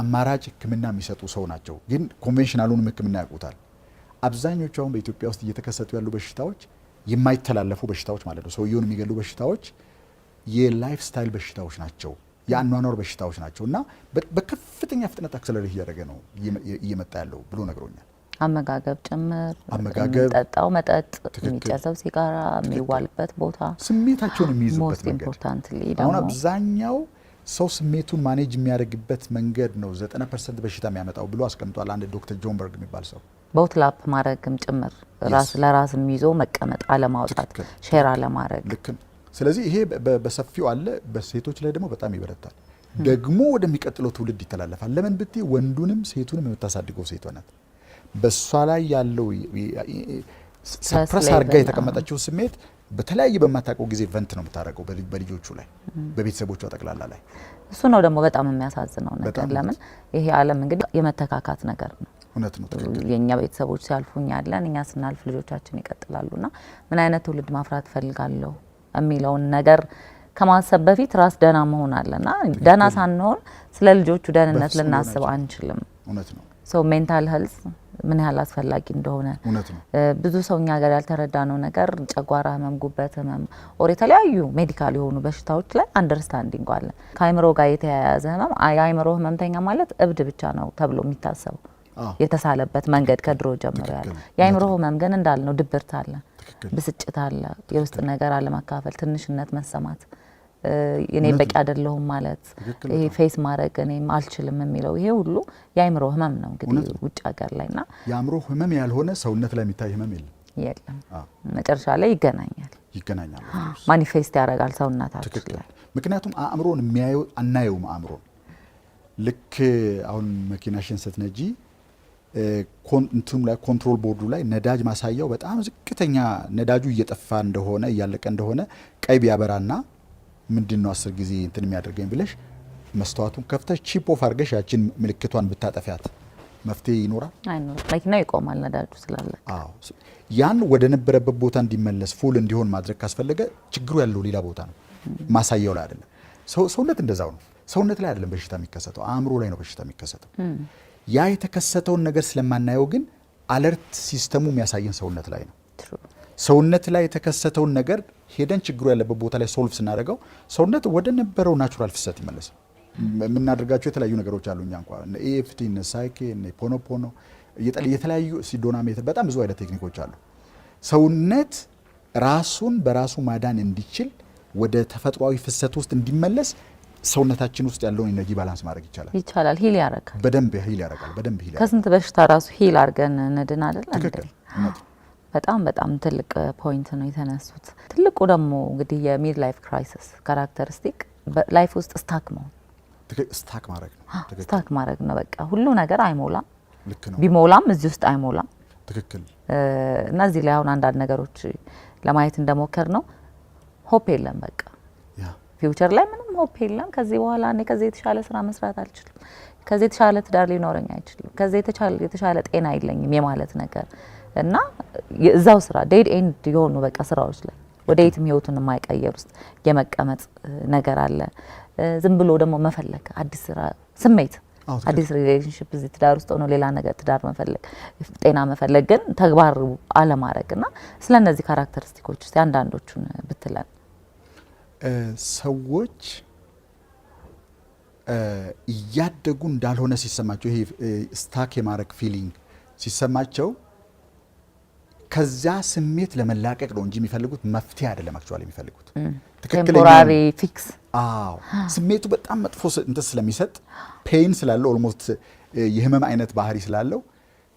አማራጭ ሕክምና የሚሰጡ ሰው ናቸው፣ ግን ኮንቬንሽናሉንም ሕክምና ያውቁታል። አብዛኞቹ አሁን በኢትዮጵያ ውስጥ እየተከሰቱ ያሉ በሽታዎች የማይተላለፉ በሽታዎች ማለት ነው፣ ሰውየውን የሚገሉ በሽታዎች የላይፍ ስታይል በሽታዎች ናቸው፣ የአኗኗር በሽታዎች ናቸው እና በከፍተኛ ፍጥነት አክሰለሬት እያደረገ ነው እየመጣ ያለው ብሎ ነግሮኛል። አመጋገብ ጭምር፣ ጠጣው መጠጥ፣ የሚጨሰው ሲጋራ፣ የሚዋልበት ቦታ፣ ስሜታቸውን የሚይዙበት መንገድ። አሁን አብዛኛው ሰው ስሜቱን ማኔጅ የሚያደርግበት መንገድ ነው 90% በሽታ የሚያመጣው ብሎ አስቀምጧል አንድ ዶክተር ጆን በርግ የሚባል ሰው። ቦትላፕ ማድረግም ጭምር ራስ ለራስ የሚይዞ መቀመጥ፣ አለማውጣት፣ ሼር አለማድረግ። ልክ ነው። ስለዚህ ይሄ በሰፊው አለ። በሴቶች ላይ ደግሞ በጣም ይበረታል። ደግሞ ወደሚቀጥለው ትውልድ ይተላለፋል። ለምን ብትይ ወንዱንም ሴቱንም የምታሳድገው ሴቷ ናት። በሷ ላይ ያለው ሰፕረስ አድርጋ የተቀመጠችው ስሜት በተለያየ በማታውቀው ጊዜ ቨንት ነው የምታደርገው በልጆቹ ላይ፣ በቤተሰቦቿ ጠቅላላ ላይ። እሱ ነው ደግሞ በጣም የሚያሳዝነው ነገር። ለምን ይሄ ዓለም እንግዲህ የመተካካት ነገር ነው። እውነት ነው። የኛ ቤተሰቦች ሲያልፉኝ ያለን እኛ ስናልፍ ልጆቻችን ይቀጥላሉና ምን አይነት ትውልድ ማፍራት ፈልጋለሁ የሚለውን ነገር ከማሰብ በፊት ራስ ደህና መሆን አለና ደህና ሳንሆን ስለ ልጆቹ ደህንነት ልናስብ አንችልም። እውነት ነው። ሶ ሜንታል ሄልዝ ምን ያህል አስፈላጊ እንደሆነ ብዙ ሰው እኛ ሀገር ያልተረዳነው ነገር ጨጓራ ህመም፣ ጉበት ህመም ኦር የተለያዩ ሜዲካል የሆኑ በሽታዎች ላይ አንደርስታንዲንግ አለ። ከአይምሮ ጋር የተያያዘ ህመም የአይምሮ ህመምተኛ ማለት እብድ ብቻ ነው ተብሎ የሚታሰበው የተሳለበት መንገድ ከድሮ ጀምሮ ያለ። የአይምሮ ህመም ግን እንዳልነው ድብርት አለ፣ ብስጭት አለ፣ የውስጥ ነገር አለመካፈል፣ ትንሽነት መሰማት፣ እኔ በቂ አይደለሁም ማለት፣ ይሄ ፌስ ማድረግ እኔም አልችልም የሚለው ይሄ ሁሉ የአይምሮ ህመም ነው እንግዲህ ውጭ ሀገር ላይና የአይምሮ ህመም ያልሆነ ሰውነት ላይ የሚታይ ህመም የለም። መጨረሻ ላይ ይገናኛል ማኒፌስት ያደርጋል ሰውነታችን ላይ። ምክንያቱም አእምሮን የሚያየው አናየውም። አእምሮን ልክ አሁን መኪናሽን ስትነጂ እንትኑ ላይ ኮንትሮል ቦርዱ ላይ ነዳጅ ማሳያው በጣም ዝቅተኛ ነዳጁ እየጠፋ እንደሆነ እያለቀ እንደሆነ ቀይ ቢያበራና ምንድነው 10 ጊዜ እንትን የሚያደርገኝ ብለሽ መስተዋቱን ከፍተሽ ቺፕ ኦፍ አድርገሽ ያችን ምልክቷን ብታጠፊያት መፍትሄ ይኖራል? አይኖርም። መኪናው ይቆማል ነዳጁ ስላለ። አዎ ያን ወደ ነበረበት ቦታ እንዲመለስ ፉል እንዲሆን ማድረግ ካስፈለገ ችግሩ ያለው ሌላ ቦታ ነው፣ ማሳያው ላይ አይደለም። ሰውነት እንደዛው ነው። ሰውነት ላይ አይደለም በሽታ የሚከሰተው፣ አእምሮ ላይ ነው በሽታ የሚከሰተው። ያ የተከሰተውን ነገር ስለማናየው ግን አለርት ሲስተሙ የሚያሳየን ሰውነት ላይ ነው። ሰውነት ላይ የተከሰተውን ነገር ሄደን ችግሩ ያለበት ቦታ ላይ ሶልቭ ስናደርገው ሰውነት ወደ ነበረው ናቹራል ፍሰት ይመለሳል። የምናደርጋቸው የተለያዩ ነገሮች አሉ። እኛ እንኳን ኤኤፍቲ፣ ሳይኬ፣ ፖኖፖኖ የተለያዩ ሲዶናሜትር በጣም ብዙ አይነት ቴክኒኮች አሉ። ሰውነት ራሱን በራሱ ማዳን እንዲችል ወደ ተፈጥሯዊ ፍሰት ውስጥ እንዲመለስ ሰውነታችን ውስጥ ያለውን ኢነርጂ ባላንስ ማድረግ ይቻላል። ሂል ያደርጋል። በደንብ ሂል ያደርጋል። ከስንት በሽታ ራሱ ሂል አድርገን እንድን አይደል? በጣም ትልቅ ፖይንት ነው የተነሱት። ትልቁ ደግሞ እንግዲህ የሚድ ላይፍ ክራይሲስ ካራክተሪስቲክ ላይፍ ውስጥ ስታክ ማድረግ ነው። በቃ ሁሉ ነገር አይሞላም። ቢሞላም እዚህ ውስጥ አይሞላም። ትክክል። እና እዚህ ላይ አሁን አንዳንድ ነገሮች ለማየት እንደሞከር ነው ሆፕ የለም። በቃ ፊውቸር ላይ ምንም ሆፕ የለም። ከዚህ በኋላ እኔ ከዚህ የተሻለ ስራ መስራት አልችልም፣ ከዚህ የተሻለ ትዳር ሊኖረኝ አይችልም፣ ከዚህ የተሻለ ጤና የለኝም የማለት ነገር እና እዛው ስራ ዴድ ኤንድ የሆኑ በቃ ስራዎች ላይ ወደ የትም ህይወቱን የማይቀየር ውስጥ የመቀመጥ ነገር አለ። ዝም ብሎ ደግሞ መፈለግ አዲስ ስራ፣ ስሜት፣ አዲስ ሪሌሽንሺፕ፣ እዚህ ትዳር ውስጥ ሆኖ ሌላ ነገር ትዳር መፈለግ፣ ጤና መፈለግ፣ ግን ተግባር አለማድረግ እና ስለ እነዚህ ካራክተሪስቲኮች እስቲ አንዳንዶቹን ብትለን። ሰዎች እያደጉ እንዳልሆነ ሲሰማቸው ይሄ ስታክ የማድረግ ፊሊንግ ሲሰማቸው ከዛ ስሜት ለመላቀቅ ነው እንጂ የሚፈልጉት መፍትሄ አይደለም። አክቹአሊ የሚፈልጉት ቴምፖራሪ ፊክስ። አዎ ስሜቱ በጣም መጥፎ እንትን ስለሚሰጥ ፔን ስላለው ኦልሞስት የህመም አይነት ባህሪ ስላለው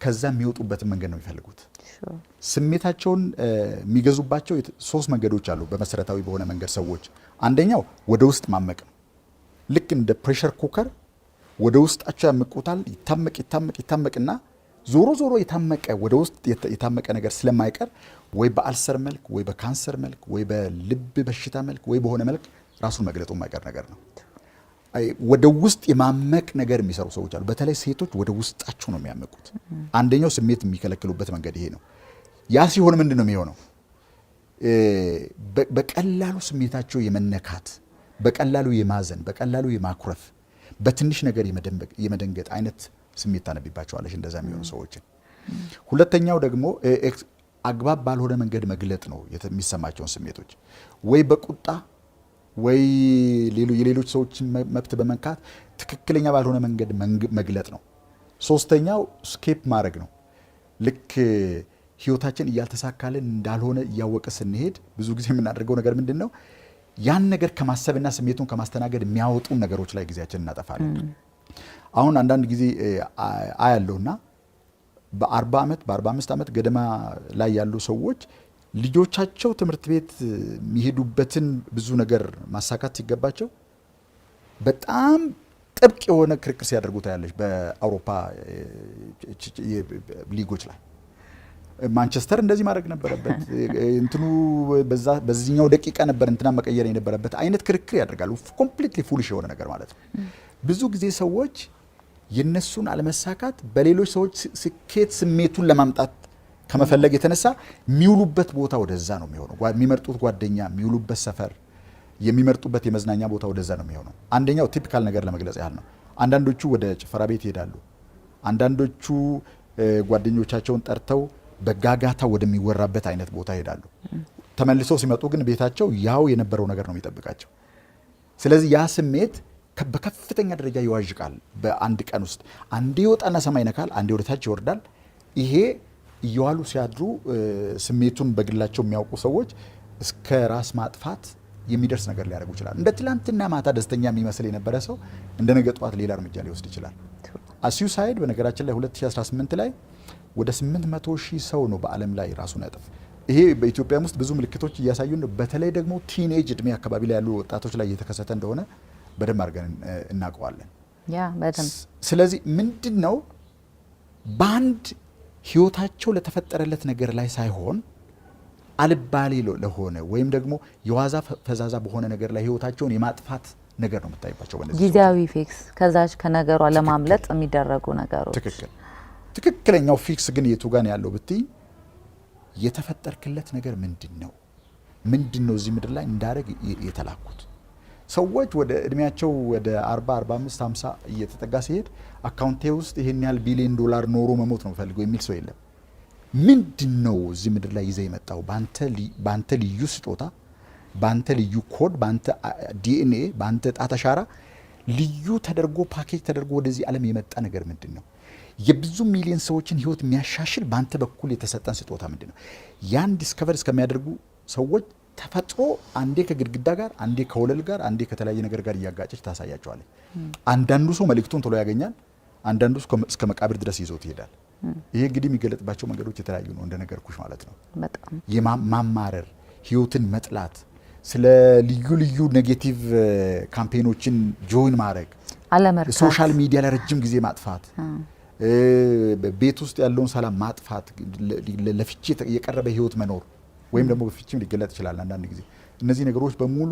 ከዛ የሚወጡበትን መንገድ ነው የሚፈልጉት። ስሜታቸውን የሚገዙባቸው 3 መንገዶች አሉ በመሰረታዊ በሆነ መንገድ ሰዎች። አንደኛው ወደ ውስጥ ማመቅ ነው። ልክ እንደ ፕሬሸር ኩከር ወደ ውስጣቸው ያመቁታል። ይታመቅና ዞሮ የታመቀ ወደ ውስጥ የታመቀ ነገር ስለማይቀር ወይ በአልሰር መልክ ወይ በካንሰር መልክ ወይ በልብ በሽታ መልክ ወይ በሆነ መልክ ራሱን መግለጡ የማይቀር ነገር ነው። ወደ ውስጥ የማመቅ ነገር የሚሰሩ ሰዎች አሉ። በተለይ ሴቶች ወደ ውስጣቸው ነው የሚያመቁት። አንደኛው ስሜት የሚከለክሉበት መንገድ ይሄ ነው። ያ ሲሆን ምንድን ነው የሚሆነው? በቀላሉ ስሜታቸው የመነካት፣ በቀላሉ የማዘን፣ በቀላሉ የማኩረፍ፣ በትንሽ ነገር የመደንገጥ አይነት ስሜት ታነቢባቸዋለሽ እንደዛ የሚሆኑ ሰዎችን። ሁለተኛው ደግሞ አግባብ ባልሆነ መንገድ መግለጥ ነው የሚሰማቸውን ስሜቶች፣ ወይ በቁጣ ወይ የሌሎች ሰዎችን መብት በመንካት ትክክለኛ ባልሆነ መንገድ መግለጥ ነው። ሶስተኛው ስኬፕ ማድረግ ነው። ልክ ህይወታችን እያልተሳካልን እንዳልሆነ እያወቀ ስንሄድ ብዙ ጊዜ የምናደርገው ነገር ምንድን ነው? ያን ነገር ከማሰብና ስሜቱን ከማስተናገድ የሚያወጡ ነገሮች ላይ ጊዜያችን እናጠፋለን። አሁን አንዳንድ ጊዜ አያለሁና በ40 ዓመት በ45 ዓመት ገደማ ላይ ያሉ ሰዎች ልጆቻቸው ትምህርት ቤት የሚሄዱበትን ብዙ ነገር ማሳካት ሲገባቸው በጣም ጥብቅ የሆነ ክርክር ሲያደርጉ ታያለች። በአውሮፓ ሊጎች ላይ ማንቸስተር እንደዚህ ማድረግ ነበረበት፣ እንትኑ በዚህኛው ደቂቃ ነበር እንትና መቀየር የነበረበት አይነት ክርክር ያደርጋሉ። ኮምፕሊትሊ ፉሊሽ የሆነ ነገር ማለት ነው። ብዙ ጊዜ ሰዎች የነሱን አለመሳካት በሌሎች ሰዎች ስኬት ስሜቱን ለማምጣት ከመፈለግ የተነሳ የሚውሉበት ቦታ ወደዛ ነው የሚሆነው። የሚመርጡት ጓደኛ፣ የሚውሉበት ሰፈር፣ የሚመርጡበት የመዝናኛ ቦታ ወደዛ ነው የሚሆነው። አንደኛው ቲፒካል ነገር ለመግለጽ ያህል ነው። አንዳንዶቹ ወደ ጭፈራ ቤት ይሄዳሉ። አንዳንዶቹ ጓደኞቻቸውን ጠርተው በጋጋታ ወደሚወራበት አይነት ቦታ ይሄዳሉ። ተመልሰው ሲመጡ ግን ቤታቸው ያው የነበረው ነገር ነው የሚጠብቃቸው። ስለዚህ ያ ስሜት በከፍተኛ ደረጃ ይዋዥቃል። በአንድ ቀን ውስጥ አንዴ ይወጣና ሰማይ ነካል፣ አንዴ ወደ ታች ይወርዳል። ይሄ እየዋሉ ሲያድሩ ስሜቱን በግላቸው የሚያውቁ ሰዎች እስከ ራስ ማጥፋት የሚደርስ ነገር ሊያደርጉ ይችላል። እንደ ትላንትና ማታ ደስተኛ የሚመስል የነበረ ሰው እንደ ነገ ጠዋት ሌላ እርምጃ ሊወስድ ይችላል። ሱሳይድ በነገራችን ላይ 2018 ላይ ወደ 800,000 ሰው ነው በዓለም ላይ ራሱን ያጠፋ። ይሄ በኢትዮጵያም ውስጥ ብዙ ምልክቶች እያሳዩ ነው። በተለይ ደግሞ ቲኔጅ እድሜ አካባቢ ላይ ያሉ ወጣቶች ላይ እየተከሰተ እንደሆነ በደንብ አድርገን እናውቀዋለን። ስለዚህ ምንድን ነው በአንድ ህይወታቸው ለተፈጠረለት ነገር ላይ ሳይሆን አልባሌ ለሆነ ወይም ደግሞ የዋዛ ፈዛዛ በሆነ ነገር ላይ ህይወታቸውን የማጥፋት ነገር ነው የምታይባቸው። ጊዜያዊ ፊክስ ከዛች ከነገሯ ለማምለጥ የሚደረጉ ነገሮች። ትክክል። ትክክለኛው ፊክስ ግን የቱ ጋር ነው ያለው ብትይ የተፈጠርክለት ነገር ምንድነው? ምንድነው እዚህ ምድር ላይ እንዳረግ የተላኩት? ሰዎች ወደ እድሜያቸው ወደ 40 45 50 እየተጠጋ ሲሄድ አካውንቴ ውስጥ ይሄን ያህል ቢሊዮን ዶላር ኖሮ መሞት ነው ፈልገው የሚል ሰው የለም። ምንድነው እዚህ ምድር ላይ ይዘህ የመጣው? ባንተ ልዩ ስጦታ፣ ባንተ ልዩ ኮድ፣ ባንተ ዲኤንኤ፣ ባንተ ጣት አሻራ ልዩ ተደርጎ ፓኬጅ ተደርጎ ወደዚህ ዓለም የመጣ ነገር ምንድነው? የብዙ ሚሊዮን ሰዎችን ህይወት የሚያሻሽል ባንተ በኩል የተሰጠን ስጦታ ምንድነው? ያን ዲስከቨር እስከሚያደርጉ ሰዎች ተፈጥሮ አንዴ ከግድግዳ ጋር፣ አንዴ ከወለል ጋር፣ አንዴ ከተለያየ ነገር ጋር እያጋጨች ታሳያቸዋለች። አንዳንዱ ሰው መልእክቱን ቶሎ ያገኛል፣ አንዳንዱ እስከ መቃብር ድረስ ይዞት ይሄዳል። ይሄ እንግዲህ የሚገለጥባቸው መንገዶች የተለያዩ ነው እንደነገርኩሽ ማለት ነው። በጣም የማማረር ህይወትን መጥላት፣ ስለ ልዩ ልዩ ኔጌቲቭ ካምፔኖችን ጆይን ማድረግ፣ አለመርካት፣ ሶሻል ሚዲያ ላይ ረጅም ጊዜ ማጥፋት፣ ቤት ውስጥ ያለውን ሰላም ማጥፋት፣ ለፍቺ የቀረበ ህይወት መኖር ወይም ደግሞ በፍቺም ሊገለጥ ይችላል አንዳንድ ጊዜ። እነዚህ ነገሮች በሙሉ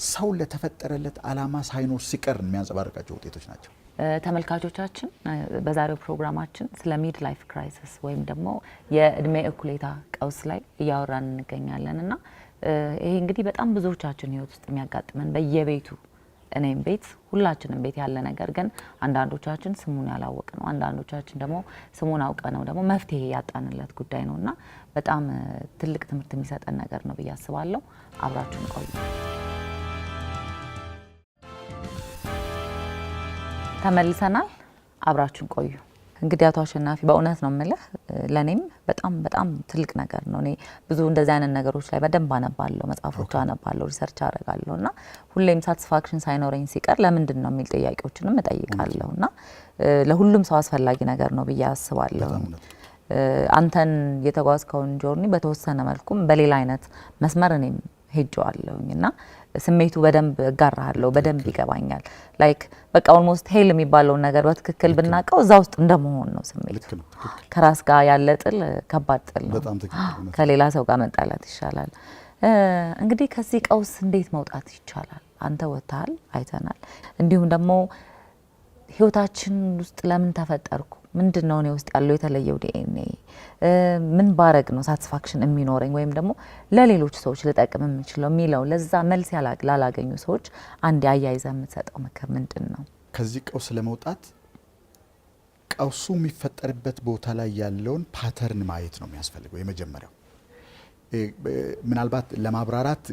ሰው ለተፈጠረለት ዓላማ ሳይኖር ሲቀር የሚያንጸባርቃቸው ውጤቶች ናቸው። ተመልካቾቻችን በዛሬው ፕሮግራማችን ስለ ሚድ ላይፍ ክራይሲስ ወይም ደግሞ የእድሜ እኩሌታ ቀውስ ላይ እያወራን እንገኛለን እና ይሄ እንግዲህ በጣም ብዙዎቻችን ህይወት ውስጥ የሚያጋጥመን በየቤቱ እኔም ቤት ሁላችንም ቤት ያለ ነገር ግን አንዳንዶቻችን ስሙን ያላወቅ ነው፣ አንዳንዶቻችን ደግሞ ስሙን አውቀ ነው ደግሞ መፍትሄ ያጣንለት ጉዳይ ነውና በጣም ትልቅ ትምህርት የሚሰጠን ነገር ነው ብዬ አስባለሁ። አብራችሁን ቆዩ። ተመልሰናል። አብራችሁን ቆዩ። እንግዲህ አቶ አሸናፊ በእውነት ነው የምልህ ለኔም በጣም ትልቅ ነገር ነው። እኔ ብዙ እንደዚህ አይነት ነገሮች ላይ በደንብ አነባለሁ፣ መጽሐፎች አነባለሁ፣ ሪሰርች አደርጋለሁና ሁሌም ሳቲስፋክሽን ሳይኖረኝ ሲቀር ለምንድን ነው የሚል ጥያቄዎችንም እጠይቃለሁና ለሁሉም ሰው አስፈላጊ ነገር ነው ብዬ አስባለሁ። አንተን የተጓዝከውን ጆርኒ በተወሰነ መልኩም በሌላ አይነት መስመር እኔም ሄጄዋለሁኝና ስሜቱ በደንብ እጋራሃለሁ፣ በደንብ ይገባኛል። ላይክ በቃ ኦልሞስት ሄል የሚባለውን ነገር በትክክል ብናቀው እዛ ውስጥ እንደመሆን ነው ስሜቱ። ከራስ ጋር ያለ ጥል ከባድ ጥል ነው። ከሌላ ሰው ጋር መጣላት ይሻላል። እንግዲህ ከዚህ ቀውስ እንዴት መውጣት ይቻላል? አንተ ወጥተሃል፣ አይተናል። እንዲሁም ደግሞ ህይወታችን ውስጥ ለምን ተፈጠርኩ? ምንድነው እኔ ውስጥ ያለው የተለየው ዲኤንኤ? ምን ባረግ ነው ሳቲስፋክሽን የሚኖረኝ ወይም ደግሞ ለሌሎች ሰዎች ልጠቅም የምችለው የሚለው ለዛ መልስ ላላገኙ ሰዎች አንድ አያይዘ የምትሰጠው ምክር ምንድነው? ከዚህ ቀውስ ለመውጣት ቀውሱ የሚፈጠርበት ቦታ ላይ ያለውን ፓተርን ማየት ነው የሚያስፈልገው። የመጀመሪያው ምናልባት ለማብራራት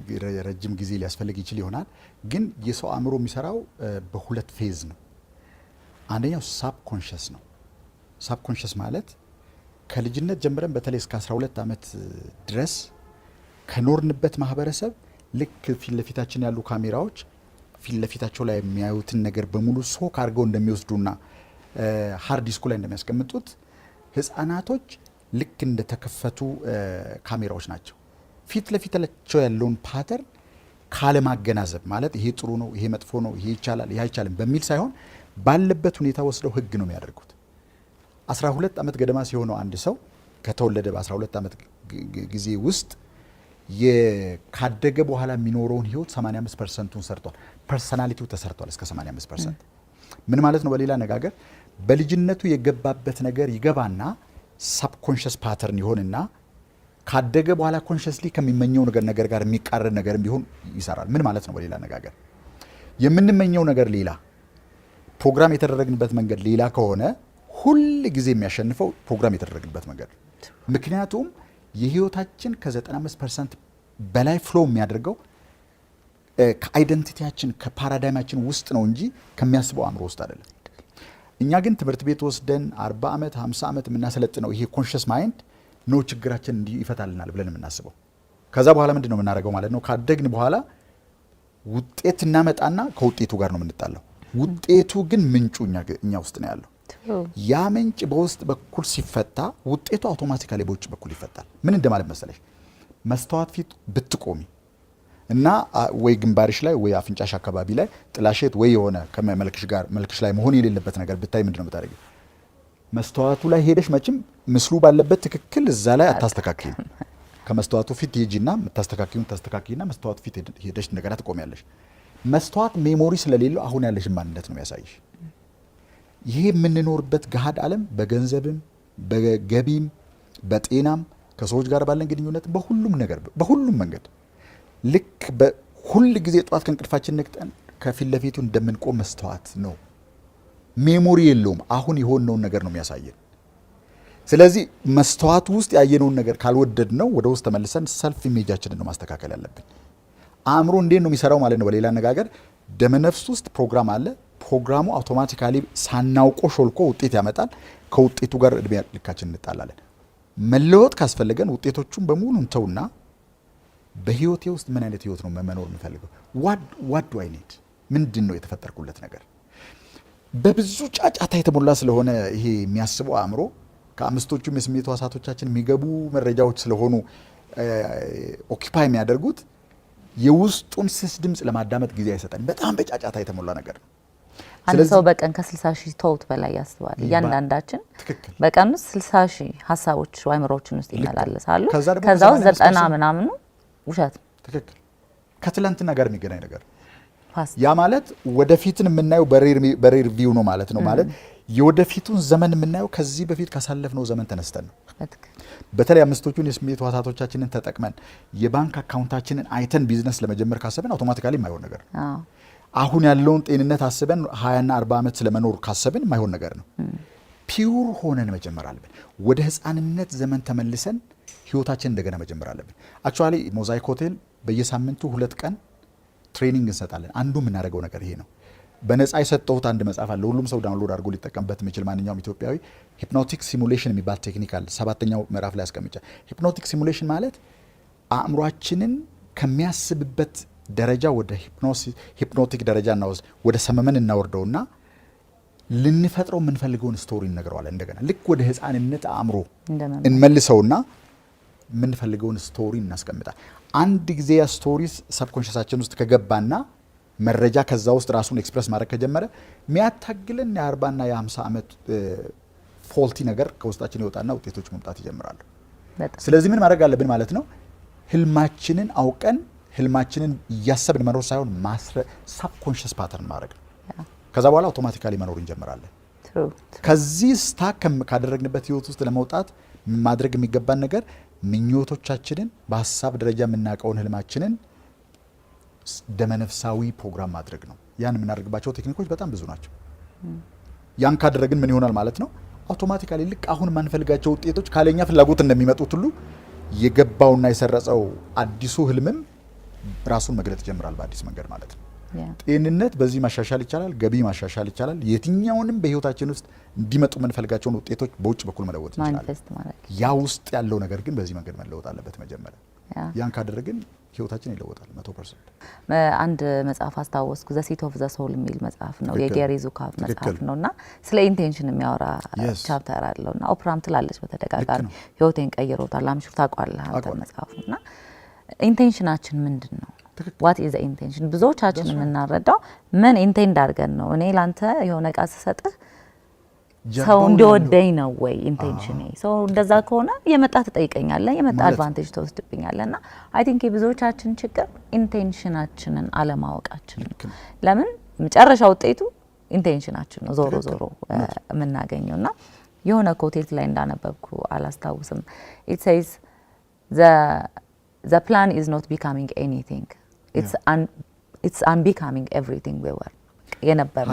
ረጅም ጊዜ ሊያስፈልግ ይችል ይሆናል፣ ግን የሰው አእምሮ የሚሰራው በሁለት ፌዝ ነው። አንደኛው ሳብኮንሽስ ነው። ሳብኮንሽስ ማለት ከልጅነት ጀምረን በተለይ እስከ 12 ዓመት ድረስ ከኖርንበት ማህበረሰብ ልክ ፊት ለፊታችን ያሉ ካሜራዎች ፊት ለፊታቸው ላይ የሚያዩትን ነገር በሙሉ ሶክ አድርገው እንደሚወስዱና ሃርድ ዲስኩ ላይ እንደሚያስቀምጡት ህፃናቶች ልክ እንደተከፈቱ ካሜራዎች ናቸው። ፊት ለፊታቸው ያለውን ፓተርን ካለማገናዘብ ማለት ይሄ ጥሩ ነው፣ ይሄ መጥፎ ነው፣ ይሄ ይቻላል፣ ይሄ አይቻልም በሚል ሳይሆን ባለበት ሁኔታ ወስደው ህግ ነው የሚያደርጉት። 12 ዓመት ገደማ ሲሆነው አንድ ሰው ከተወለደ በ12 ዓመት ጊዜ ውስጥ ካደገ በኋላ የሚኖረውን ህይወት 85%ቱን ሰርቷል። ፐርሰናሊቲው ተሰርቷል እስከ 85%። ምን ማለት ነው? በሌላ አነጋገር በልጅነቱ የገባበት ነገር ይገባና ሳብኮንሽስ ፓተርን ይሆንና ካደገ በኋላ ኮንሽስሊ ከሚመኘው ነገር ጋር የሚቃረን ነገር ቢሆን ይሰራል። ምን ማለት ነው? በሌላ አነጋገር የምንመኘው ነገር ሌላ፣ ፕሮግራም የተደረግንበት መንገድ ሌላ ከሆነ ሁል ጊዜ የሚያሸንፈው ፕሮግራም የተደረግንበት መንገድ። ምክንያቱም የህይወታችን ከ95% በላይ ፍሎ የሚያደርገው ከአይደንቲቲያችን ከፓራዳይማችን ውስጥ ነው እንጂ ከሚያስበው አእምሮ ውስጥ አይደለም። እኛ ግን ትምህርት ቤት ወስደን 40 ዓመት 50 ዓመት የምናሰለጥነው ይሄ ኮንሽስ ማይንድ ነው ችግራችን እንዲህ ይፈታልናል ብለን የምናስበው። ከዛ በኋላ ምንድን ነው የምናደርገው ማለት ነው? ካደግን በኋላ ውጤት እናመጣና ከውጤቱ ጋር ነው የምንጣለው። ውጤቱ ግን ምንጩ እኛ ውስጥ ነው ያለው። ያ ምንጭ በውስጥ በኩል ሲፈታ ውጤቱ አውቶማቲካሊ በውጭ በኩል ይፈታል። ምን እንደማለት መሰለሽ? መስተዋት ፊት ብትቆሚ እና ወይ ግንባርሽ ላይ ወይ አፍንጫሽ አካባቢ ላይ ጥላሸት ወይ የሆነ መልክሽ ላይ መሆን የሌለበት ነገር ብታይ ምንድነው የምታደርጊው? መስተዋቱ ላይ ሄደሽ መቼም ምስሉ ባለበት ትክክል እዛ ላይ አታስተካክይም። ከመስተዋቱ ፊት ሄጂና ታስተካክይና መስተዋቱ ፊት ሄደሽ እንደገና ትቆሚያለሽ። መስተዋት ሜሞሪ ስለሌለው አሁን ያለሽን ማንነት ነው የሚያሳይሽ። ይሄ የምንኖርበት ገሃድ ዓለም በገንዘብም በገቢም በጤናም ከሰዎች ጋር ባለን ግንኙነት በሁሉም ነገር በሁሉም መንገድ ልክ በሁል ጊዜ ጧት ከእንቅልፋችን ነቅተን ከፊት ለፊቱ እንደምንቆም መስተዋት ነው። ሜሞሪ የለውም። አሁን የሆነውን ነገር ነው የሚያሳየን። ስለዚህ መስተዋቱ ውስጥ ያየነውን ነገር ካልወደድ ነው ወደ ውስጥ ተመልሰን ሰልፍ ኢሜጃችንን ነው ማስተካከል ያለብን። አእምሮ እንዴት ነው የሚሰራው ማለት ነው? በሌላ አነጋገር ደመነፍስ ውስጥ ፕሮግራም አለ። ፕሮግራሙ አውቶማቲካሊ ሳናውቆ ሾልኮ ውጤት ያመጣል። ከውጤቱ ጋር እድሜ ልካችን እንጣላለን። መለወጥ ካስፈለገን ውጤቶቹን በሙሉ እንተውና በህይወቴ ውስጥ ምን አይነት ህይወት ነው መኖር የምፈልገው? ዋት ዱ አይ ኒድ? ምንድን ነው የተፈጠርኩለት ነገር? በብዙ ጫጫታ የተሞላ ስለሆነ ይሄ የሚያስበው አእምሮ ከአምስቶቹም የስሜት ሕዋሳቶቻችን የሚገቡ መረጃዎች ስለሆኑ ኦኪፓይ የሚያደርጉት የውስጡን ስስ ድምፅ ለማዳመጥ ጊዜ አይሰጠን። በጣም በጫጫታ የተሞላ ነገር ነው። አንድ ሰው በቀን ከ60,000 ተውት በላይ ያስባል። እያንዳንዳችን በቀን 60,000 ሀሳቦች አእምሮችን ውስጥ ይመላለሳሉ። ከዛ ውስጥ 90 ምናምኑ ውሸት። ትክክል። ከትላንትና ጋር የሚገናኝ ነገር ያ ማለት ወደፊትን የምናየው በሬር ቪው ነው ማለት ነው። ማለት የወደፊቱን ዘመን የምናየው ከዚህ በፊት ካሳለፍነው ዘመን ተነስተን ነው። በተለይ አምስቶቹን የስሜት ሕዋሳቶቻችንን ተጠቅመን የባንክ አካውንታችንን አይተን ቢዝነስ ለመጀመር ካሰብን አውቶማቲካሊ የማይሆን ነገር ነው። አሁን ያለውን ጤንነት አስበን 20 እና 40 ዓመት ስለመኖር ካሰብን የማይሆን ነገር ነው። ፒውር ሆነን መጀመር አለብን። ወደ ህፃንነት ዘመን ተመልሰን ህይወታችን እንደገና መጀመር አለብን። አክቹአሊ ሞዛይክ ሆቴል በየሳምንቱ 2 ቀን ትሬኒንግ እንሰጣለን። አንዱ የምናደርገው ነገር ይሄ ነው። በነፃ የሰጠሁት አንድ መጽሐፍ አለ። ሁሉም ሰው ዳውንሎድ አድርጎ ሊጠቀምበት የሚችል ማንኛውም ኢትዮጵያዊ ሂፕኖቲክ ሲሙሌሽን የሚባል ቴክኒክ አለ። 7ኛው ምዕራፍ ላይ አስቀምጫ። ሂፕኖቲክ ሲሙሌሽን ማለት አእምሯችንን ከሚያስብበት ደረጃ ወደ ሂፕኖቲክ ደረጃ ወደ ሰመመን እናወርደውና ልንፈጥረው የምንፈልገውን ስቶሪ እንነግረዋለን። እንደገና ልክ ወደ ህፃንነት አእምሮ እንመልሰውና የምንፈልገውን ስቶሪ እናስቀምጣል። አንድ ጊዜ ያ ስቶሪ ሰብኮንሽሳችን ውስጥ ከገባና መረጃ ከዛ ውስጥ ራሱን ኤክስፕረስ ማድረግ ከጀመረ የሚያታግለን የ40 እና የ50 ዓመት ፎልቲ ነገር ከውስጣችን ይወጣና ውጤቶች መምጣት ይጀምራሉ። ስለዚህ ምን ማድረግ አለብን ማለት ነው? ህልማችንን አውቀን ህልማችንን እያሰብን መኖር ሳይሆን ሳብኮንሽስ ፓተርን ማድረግ ነው። ከዛ በኋላ አውቶማቲካሊ መኖር እንጀምራለን። ከዚህ ስታክ ካደረግንበት ህይወት ውስጥ ለመውጣት ማድረግ የሚገባን ነገር ምኞቶቻችንን በሀሳብ ደረጃ የምናውቀውን ህልማችንን ደመነፍሳዊ ፕሮግራም ማድረግ ነው። ያን የምናደርግባቸው ቴክኒኮች በጣም ብዙ ናቸው። ያን ካደረግን ምን ይሆናል ማለት ነው? አውቶማቲካሊ ልክ አሁን የማንፈልጋቸው ውጤቶች ካለኛ ፍላጎት እንደሚመጡት ሁሉ የገባውና የሰረጸው አዲሱ ህልምም ራሱን መግለጥ ይጀምራል በአዲስ መንገድ ማለት ነው። ጤንነት በዚህ ማሻሻል ይቻላል። ገቢ ማሻሻል ይቻላል። የትኛውንም በህይወታችን ውስጥ እንዲመጡ የምንፈልጋቸውን ውጤቶች በውጭ በኩል መለወጥ እንችላለን። ያ ውስጥ ያለው ነገር ግን በዚህ መንገድ መለወጥ አለበት መጀመሪያ። ያን ካደረግን ህይወታችን ይለወጣል 100%። አንድ መጽሐፍ አስታወስኩ፣ ዘ ሲት ኦፍ ዘ ሶል የሚል መጽሐፍ ነው። የጌሪ ዙካቭ መጽሐፍ ነውና ስለ ኢንቴንሽን የሚያወራ ቻፕተር አለውና ኦፕራም ትላለች በተደጋጋሚ ህይወቴን ቀይሮታል። አምሹር ታውቃለህ አንተ መጽሐፉና ኢንቴንሽናችን ምንድን ነው? ዋት ኢዝ ኢንቴንሽን? ብዙዎቻችን የምናረዳው ምን ኢንቴንድ አድርገን ነው? እኔ ላንተ የሆነ እቃ ስሰጥህ ሰው እንዲወደኝ ነው ወይ ኢንቴንሽኔ? ሰው እንደዛ ከሆነ የመጣ ትጠይቀኛለህ፣ የመጣ አድቫንቴጅ ተወስድብኛለህና አይ ቲንክ የብዙዎቻችን ችግር ኢንቴንሽናችንን አለማወቃችን ነው። ለምን መጨረሻ ውጤቱ ኢንቴንሽናችን ነው ዞሮ ዞሮ የምናገኘውና የሆነ ኮቴት ላይ እንዳነበብኩ አላስታውስም። ኢት ሴይዝ the plan is not becoming anything, it's unbecoming everything we were የነበር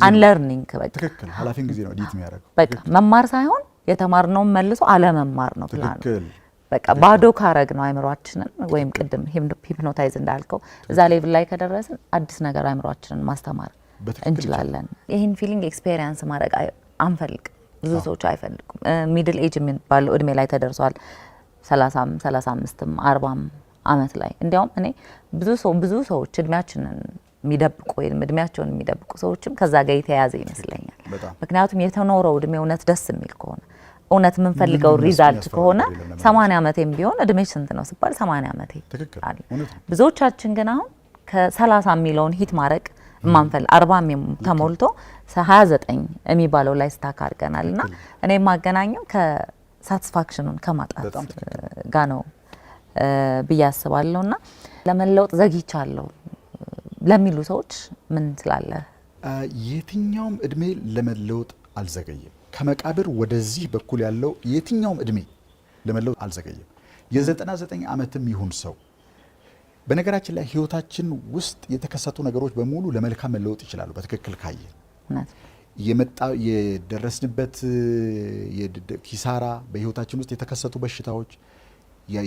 unlearning ትክክል። ኃላፊውን ጊዜ ነው ዲት የሚያደርገው። በቃ መማር ሳይሆን የተማርነውን መልሶ አለመማር ነው ፕላን። በቃ ባዶ ካረግ ነው አይምሮአችንን ወይም ቅድም ሂፕኖታይዝ እንዳልከው እዛ ሌቭል ላይ ከደረስን አዲስ ነገር አይምሮአችንን ማስተማር እንችላለን። ይሄን ፊሊንግ ኤክስፒሪየንስ ማድረግ አንፈልግ፣ ብዙ ሰዎች አይፈልጉም። ሚድል ኤጅ የሚባለው እድሜ ላይ ተደርሷል 30 35 40 ዓመት ላይ እንዲያውም እኔ ብዙ ሰዎች እድሜያችንን የሚደብቁ ወይም እድሜያቸውን የሚደብቁ ሰዎችም ከዛ ጋር የተያያዘ ይመስለኛል። ምክንያቱም የተኖረው እድሜ እውነት ደስ የሚል ከሆነ እውነት የምንፈልገው ሪዛልት ከሆነ 80 ዓመቴም ቢሆን እድሜሽ ስንት ነው ሲባል 80 ዓመቴ አለ። ብዙዎቻችን ግን አሁን ከ30 የሚለውን ሂት ማድረግ ማንፈል 40 ተሞልቶ 29 የሚባለው ላይ ስታክ አድርገናልና እኔ የማገናኘው ሳቲስፋክሽኑን ከማጣት ጋር ነው ብዬ አስባለሁና ለመለወጥ ዘግይቻለሁ ለሚሉ ሰዎች ምን ትላለህ? የትኛውም እድሜ ለመለወጥ አልዘገየም። ከመቃብር ወደዚህ በኩል ያለው የትኛውም እድሜ ለመለወጥ አልዘገየም። የ99 ዓመትም ይሁን ሰው በነገራችን ላይ ህይወታችን ውስጥ የተከሰቱ ነገሮች በሙሉ ለመልካም መለወጥ ይችላሉ። በትክክል ካየን የደረስንበት ኪሳራ፣ በህይወታችን ውስጥ የተከሰቱ በሽታዎች፣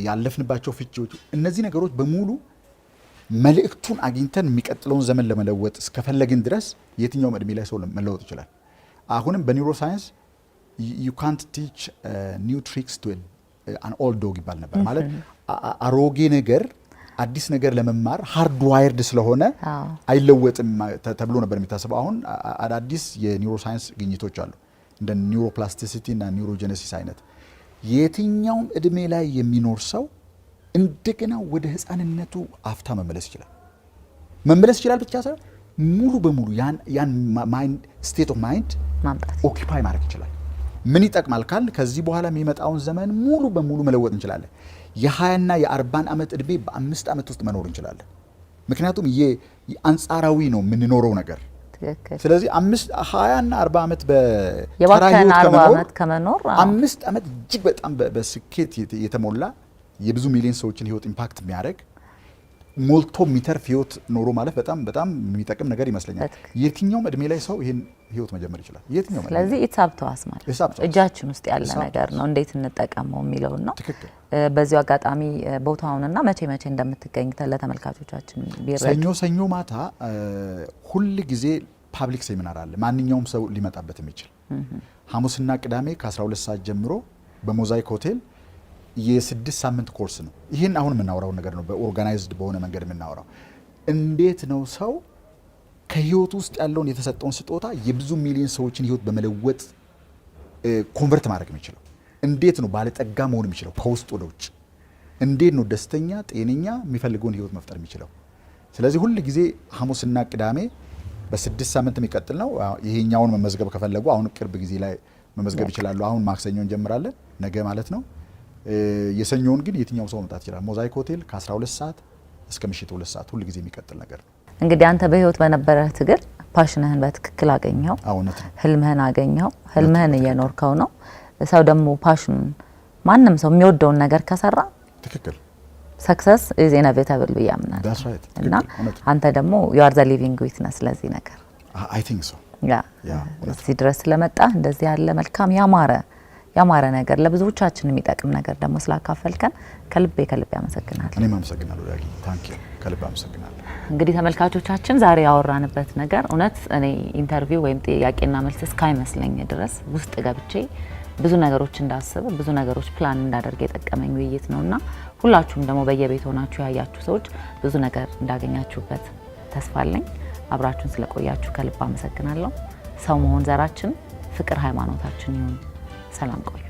ያለፍንባቸው ፍቺዎች፣ እነዚህ ነገሮች በሙሉ መልእክቱን አግኝተን የሚቀጥለውን ዘመን ለመለወጥ እስከፈለግን ድረስ የትኛውም እድሜ ላይ ሰው መለወጥ ይችላል። አሁንም በኒውሮ ሳይንስ you can't teach new tricks to an old dog ይባል ነበር። ማለት አሮጌ ነገር አዲስ ነገር ለመማር ሃርድ ዋይርድ ስለሆነ አይለወጥም ተብሎ ነበር የሚታሰበው። አሁን አዳዲስ የኒውሮ ሳይንስ ግኝቶች አሉ እንደ ኒውሮፕላስቲሲቲ እና ኒውሮጀነሲስ አይነት። የትኛውም እድሜ ላይ የሚኖር ሰው እንደገና ወደ ህፃንነቱ አፍታ መመለስ ይችላል ብቻ ሳይሆን ሙሉ በሙሉ ያን ማይንድ ስቴት ኦፍ ማይንድ ኦኪፓይ ማድረግ ይችላል። ምን ይጠቅማል ካል ከዚህ በኋላ የሚመጣውን ዘመን ሙሉ በሙሉ መለወጥ እንችላለን። የ20ና የ40 ዓመት እድሜ በ5 ዓመት ውስጥ መኖር እንችላለን። ምክንያቱም አንጻራዊ ነው የምንኖረው ነገር። ስለዚህ 20ና 40 ዓመት በተራ ህይወት ከመኖር 5 ዓመት እጅግ በጣም በስኬት የተሞላ የብዙ ሚሊዮን ሰዎችን ህይወት ኢምፓክት የሚያደርግ ሞልቶ የሚተርፍ ህይወት ኖሮ ማለት በጣም በጣም የሚጠቅም ነገር ይመስለኛል። የትኛውም እድሜ ላይ ሰው ይሄን ህይወት መጀመር ይችላል። የትኛውም ስለዚህ ኢትሳብተዋስ ማለት እጃችን ውስጥ ያለ ነገር ነው፣ እንዴት እንጠቀመው የሚለው ነው። በዚሁ አጋጣሚ ቦታውንና መቼ እንደምትገኝ ለተመልካቾቻችን ቢረዱ። ሰኞ ማታ ሁል ጊዜ ፓብሊክ ሴሚናር አለ፣ ማንኛውም ሰው ሊመጣበት የሚችል። ሐሙስና ቅዳሜ ከ12 ሰዓት ጀምሮ በሞዛይክ ሆቴል የ6 ሳምንት ኮርስ ነው። ይህን አሁን የምናወራው ነገር ነው፣ በኦርጋናይዝድ በሆነ መንገድ የምናወራው። እንዴት ነው ሰው ከህይወት ውስጥ ያለውን የተሰጠውን ስጦታ የብዙ ሚሊዮን ሰዎችን ህይወት በመለወጥ ኮንቨርት ማድረግ የሚችለው? እንዴት ነው ባለጠጋ መሆን የሚችለው ከውስጥ ወደ ውጭ? እንዴት ነው ደስተኛ፣ ጤነኛ የሚፈልገውን ህይወት መፍጠር የሚችለው? ስለዚህ ሁል ጊዜ ሐሙስና ቅዳሜ በ6 ሳምንት የሚቀጥል ነው። ይሄኛውን መመዝገብ ከፈለጉ አሁን ቅርብ ጊዜ ላይ መመዝገብ ይችላሉ። አሁን ማክሰኞ እንጀምራለን፣ ነገ ማለት ነው። የሰኞውን ግን የትኛው ሰው መምጣት ይችላል። ሞዛይክ ሆቴል ከ12 ሰዓት እስከ ምሽቱ 2 ሰዓት ሁል ጊዜ የሚቀጥል ነገር ነው። እንግዲህ አንተ በህይወት በነበረ ትግል ፓሽንህን በትክክል አገኘው፣ እውነት ነው። ህልምህን አገኘው፣ ህልምህን እየኖርከው ነው። ሰው ደግሞ ፓሽኑን ማንም ሰው የሚወደውን ነገር ከሰራ ትክክል ሰክሰስ ኢዝ ኢኔቪታብል ብዬ አምናለሁ። እና አንተ ደግሞ ዩ አር ዘ ሊቪንግ ዊትነስ ለዚህ ነገር አይ ቲንክ ሶ እዚህ ድረስ ስለመጣ እንደዚህ ያለ መልካም ያማረ ነገር ለብዙዎቻችን የሚጠቅም ነገር ደግሞ ስላካፈልከን ከልቤ አመሰግናለሁ። እኔም አመሰግናለሁ ዳጊ፣ ታንክ ዩ፣ ከልቤ አመሰግናለሁ። እንግዲህ ተመልካቾቻችን ዛሬ ያወራንበት ነገር እውነት እኔ ኢንተርቪው ወይም ጥያቄና መልስ እስካይመስለኝ ድረስ ውስጥ ገብቼ ብዙ ነገሮች እንዳስብ ብዙ ነገሮች ፕላን እንዳደርግ የጠቀመኝ ውይይት ነውና ሁላችሁም ደግሞ በየቤት ሆናችሁ ያያችሁ ሰዎች ብዙ ነገር እንዳገኛችሁበት ተስፋ አለኝ። አብራችሁን ስለቆያችሁ ከልብ አመሰግናለሁ። ሰው መሆን ዘራችን፣ ፍቅር ሃይማኖታችን ይሁን። ሰላም ቆዩ።